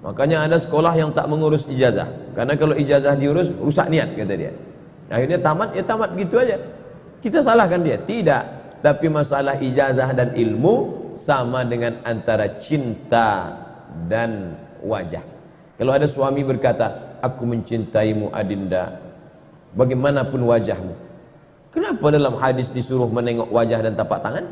Speaker 1: Makanya ada sekolah yang tak mengurus ijazah, karena kalau ijazah diurus, rusak niat, kata dia. Akhirnya tamat, ya tamat gitu aja. Kita salahkan dia? Tidak. Tapi masalah ijazah dan ilmu sama dengan antara cinta dan wajah. Kalau ada suami berkata, aku mencintaimu Adinda, bagaimanapun wajahmu. Kenapa dalam hadis disuruh menengok wajah dan tapak tangan?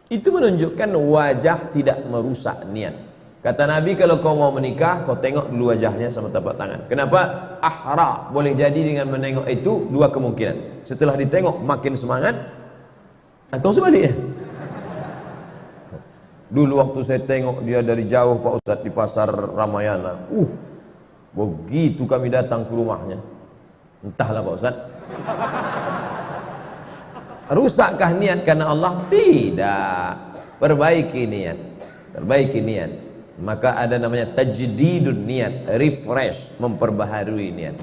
Speaker 1: Itu menunjukkan wajah tidak merusak niat. Kata Nabi, kalau kau mau menikah, kau tengok dulu wajahnya sama tapak tangan. Kenapa? Ahra, boleh jadi dengan menengok itu dua kemungkinan. Setelah ditengok makin semangat, atau sebaliknya. Dulu waktu saya tengok dia dari jauh Pak Ustadz di pasar Ramayana, begitu kami datang ke rumahnya, entahlah Pak Ustadz, rusakkah niat karena Allah? Tidak. Perbaiki niat, perbaiki niat. Maka ada namanya tajdidun niat, refresh, memperbaharui niat.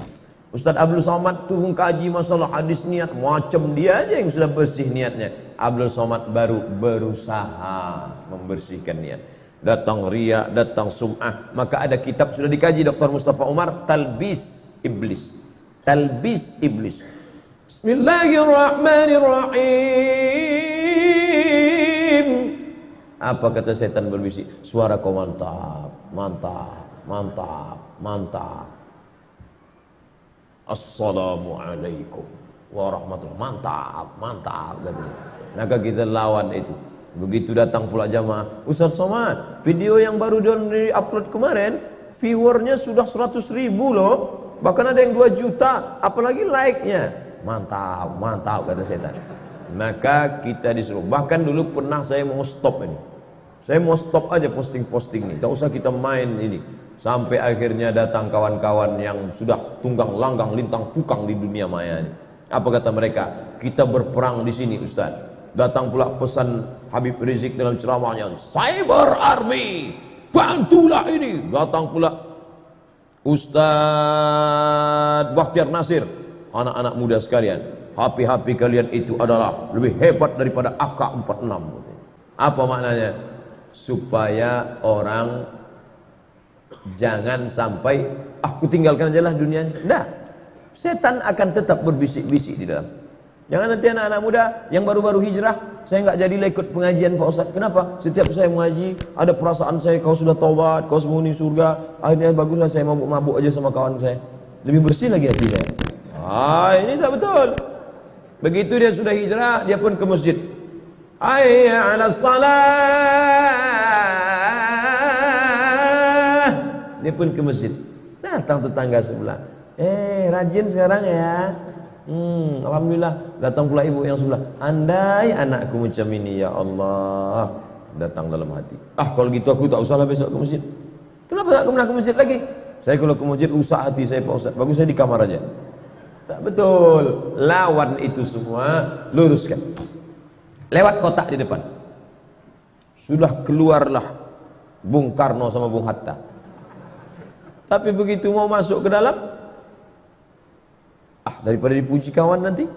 Speaker 1: Ustadz Abdul Somad tuh mengkaji masalah hadis niat, macam dia aja yang sudah bersih niatnya. Abdul Somad baru berusaha membersihkan niat. Datang riya, datang sum'ah. Maka ada kitab sudah dikaji Dr. Mustafa Umar, Talbis Iblis. Talbis Iblis. Bismillahirrahmanirrahim. Apa kata setan berbisik? Suara kau mantap, mantap, mantap, mantap. Assalamualaikum warahmatullahi, mantap, mantap katanya. Maka kita lawan itu. Begitu datang pula jamaah, Ustaz Somad, video yang baru di-upload kemarin, viewernya sudah 100.000 loh, bahkan ada yang 2 juta, apalagi like-nya. Mantap, mantap kata setan. Maka kita disuruh, bahkan dulu pernah saya mau stop ini, saya mau stop aja posting-posting ini, tak usah kita main ini. Sampai akhirnya datang kawan-kawan yang sudah tunggang langgang lintang pukang di dunia maya ini. Apa kata mereka? Kita berperang di sini Ustaz. Datang pula pesan Habib Rizik dalam ceramahnya, Cyber Army, bantulah ini. Datang pula Ustaz Bakhtiar Nasir, anak-anak muda sekalian, HP-HP kalian itu adalah lebih hebat daripada AK-46. Apa maknanya? Supaya orang jangan sampai aku tinggalkan aja lah dunianya. Tidak, setan akan tetap berbisik-bisik di dalam. Jangan nanti anak-anak muda yang baru-baru hijrah, saya nggak jadi ikut pengajian Pak Ustadz. Kenapa? Setiap saya mengaji ada perasaan saya, kau sudah taubat, kau penghuni surga. Akhirnya baguslah saya mabuk-mabuk aja sama kawan saya. Lebih bersih lagi hati saya. Ini tak betul. Begitu dia sudah hijrah, dia pun ke masjid. Hayya 'alas salah. Dia pun ke masjid. Datang tetangga sebelah. Rajin sekarang ya. Alhamdulillah. Datang pula ibu yang sebelah. Andai anakku macam ini ya Allah. Datang dalam hati. Kalau gitu aku tak usahlah besok ke masjid. Kenapa tak pernah ke masjid lagi? Saya kalau ke masjid rusak hati saya Pak Ustaz. Bagus saya di kamar aja. Tak betul. Lawan itu semua, luruskan. Lewat kotak di depan. Sudah keluarlah Bung Karno sama Bung Hatta. Tapi begitu mau masuk ke dalam, daripada dipuji kawan nanti.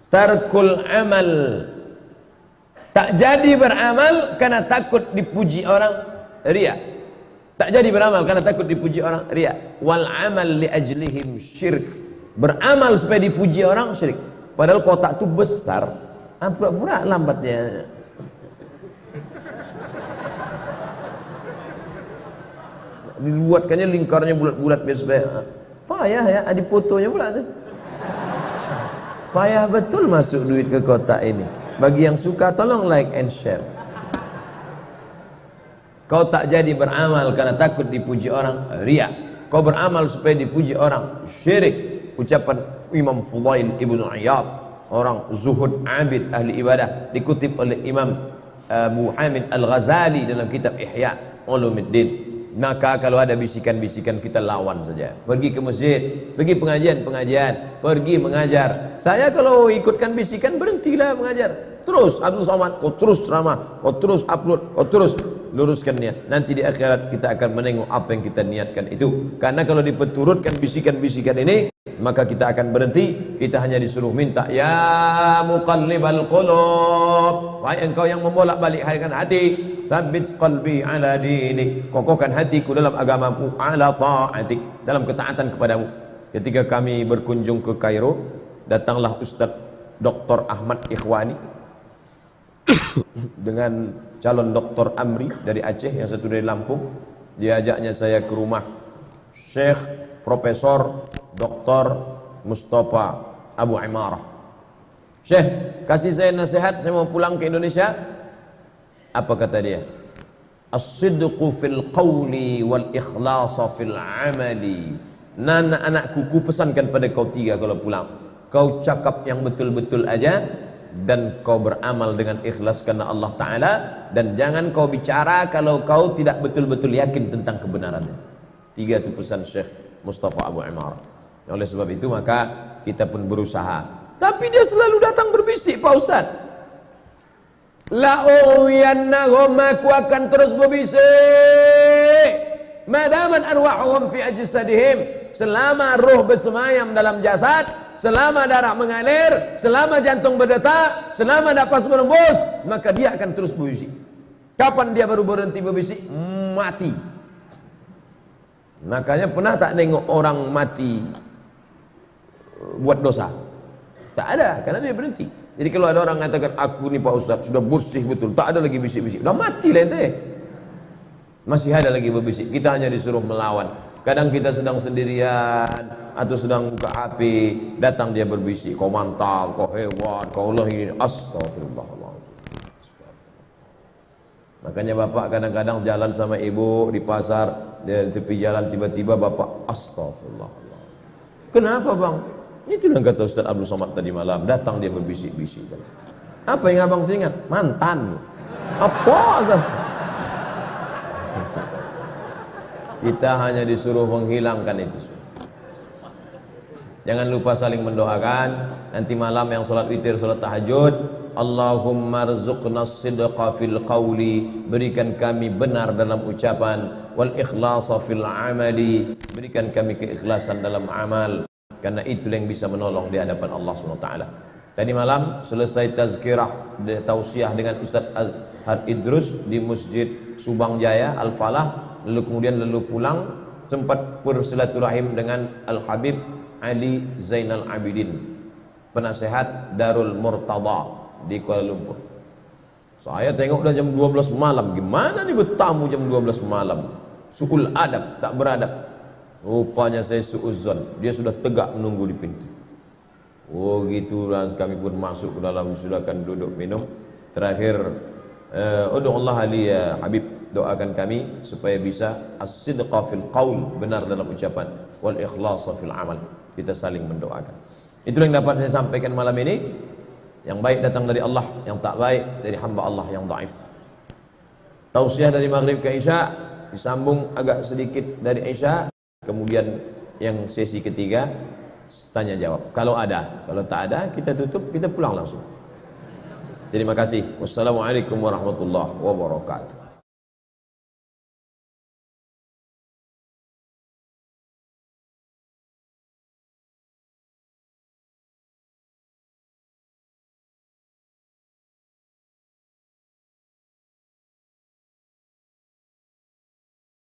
Speaker 1: Tarkul amal. Tak jadi beramal karena takut dipuji orang, riya. Tak jadi beramal karena takut dipuji orang, riya. Wal amal li ajlihim syirk. Beramal supaya dipuji orang, syirik. Padahal kotak itu besar, pura-pura lambatnya. Dibuatkannya lingkarnya bulat-bulat biasa. Payah ya, ada fotonya pula tuh. Payah betul masuk duit ke kotak ini. Bagi yang suka tolong like and share. Kau tak jadi beramal karena takut dipuji orang, riya. Kau beramal supaya dipuji orang, syirik. Ucapan Imam Fudail Ibnu Iyad, orang zuhud abid ahli ibadah, dikutip oleh Imam Abu Hamid Al-Ghazali dalam kitab Ihya Ulumuddin. Maka kalau ada bisikan-bisikan kita lawan saja. Pergi ke masjid, pergi pengajian-pengajian, pergi mengajar. Saya kalau ikutkan bisikan berhentilah mengajar. Terus Abdul Somad, kau terus ceramah, kau terus upload, kau terus luruskan niat. Nanti di akhirat kita akan menengok apa yang kita niatkan itu. Karena kalau dipeturutkan bisikan-bisikan ini, maka kita akan berhenti. Kita hanya disuruh minta, ya muqallibal qulub, wahai engkau yang membolak-balik hati, tsabbit qalbi ala dinik, kokohkan hatiku dalam agamamu, ala ta'atik, dalam ketaatan kepadamu. Ketika kami berkunjung ke Kairo, datanglah Ustaz Dr. Ahmad Ikhwani dengan calon Dr. Amri dari Aceh, yang satu dari Lampung. Dia ajaknya saya ke rumah Syekh Profesor Dr. Mustafa Abu Imarah. Syekh, kasih saya nasihat, saya mau pulang ke Indonesia. Apa kata dia? As-sidqu fil qawli wal ikhlasa fil amali. Nana anakku, ku pesankan pada kau tiga kalau pulang. Kau cakap yang betul-betul aja, dan kau beramal dengan ikhlas karena Allah Ta'ala, dan jangan kau bicara kalau kau tidak betul-betul yakin tentang kebenarannya. Tiga itu pesan Syekh Mustafa Abu Imarah. Oleh sebab itu maka kita pun berusaha. Tapi dia selalu datang berbisik, Pak Ustaz. La'uyannahum, aku akan terus berbisik. Madaman arwahum fi ajsadihim, selama roh bersemayam dalam jasad, selama darah mengalir, selama jantung berdetak, selama napas berembus, maka dia akan terus berbisik. Kapan dia baru berhenti berbisik? Mati. Makanya pernah tak nengok orang mati buat dosa? Tak ada, karena dia berhenti. Jadi kalau ada orang mengatakan, aku ni Pak Ustaz sudah bersih betul, tak ada lagi bisik-bisik, dah mati lah ente. Masih ada lagi berbisik. Kita hanya disuruh melawan. Kadang kita sedang sendirian atau sedang buka HP, datang dia berbisik, kau mantap, kau hebat, kau Allah ini. Astagfirullahaladzim. Makanya bapak kadang-kadang jalan sama ibu di pasar, di tepi jalan, tiba-tiba bapak astagfirullahaladzim. Kenapa bang? Itu yang kata Ustaz Abdul Somad tadi malam, datang dia berbisik-bisik. Apa yang abang teringat? Mantan. Apa? Kita hanya disuruh menghilangkan itu. Jangan lupa saling mendoakan. Nanti malam yang sholat witir, sholat tahajud, Allahumma rzuqna sidqa fil qawli, berikan kami benar dalam ucapan, wal ikhlasa fil amali, berikan kami keikhlasan dalam amal, karena itu yang bisa menolong di hadapan Allah SWT. Tadi malam selesai tazkirah, tausiah dengan Ustaz Azhar Idrus di Masjid Subang Jaya Al-Falah. Lalu kemudian pulang, sempat bersilaturahim dengan Al-Habib Ali Zainal Abidin, penasehat Darul Murtada di Kuala Lumpur. Saya tengok dah jam 12 malam, gimana nih bertamu jam 12 malam? Su'ul adab, tak beradab. Rupanya saya su'uzon, dia sudah tegak menunggu di pintu. Oh gitu, dan kami pun masuk ke dalam, sudah akan duduk minum. Terakhir, Allah Ali ya Habib, doakan kami supaya bisa as-sidqa fil qaul, benar dalam ucapan, wal ikhlasa fil amal. Kita saling mendoakan. Itulah yang dapat saya sampaikan malam ini. Yang baik datang dari Allah, yang tak baik dari hamba Allah yang dhaif. Tausiah dari maghrib ke isya, disambung agak sedikit dari isya, kemudian yang sesi ketiga tanya jawab. Kalau ada, kalau tak ada kita tutup, kita pulang langsung. Terima kasih. Wassalamualaikum warahmatullahi wabarakatuh.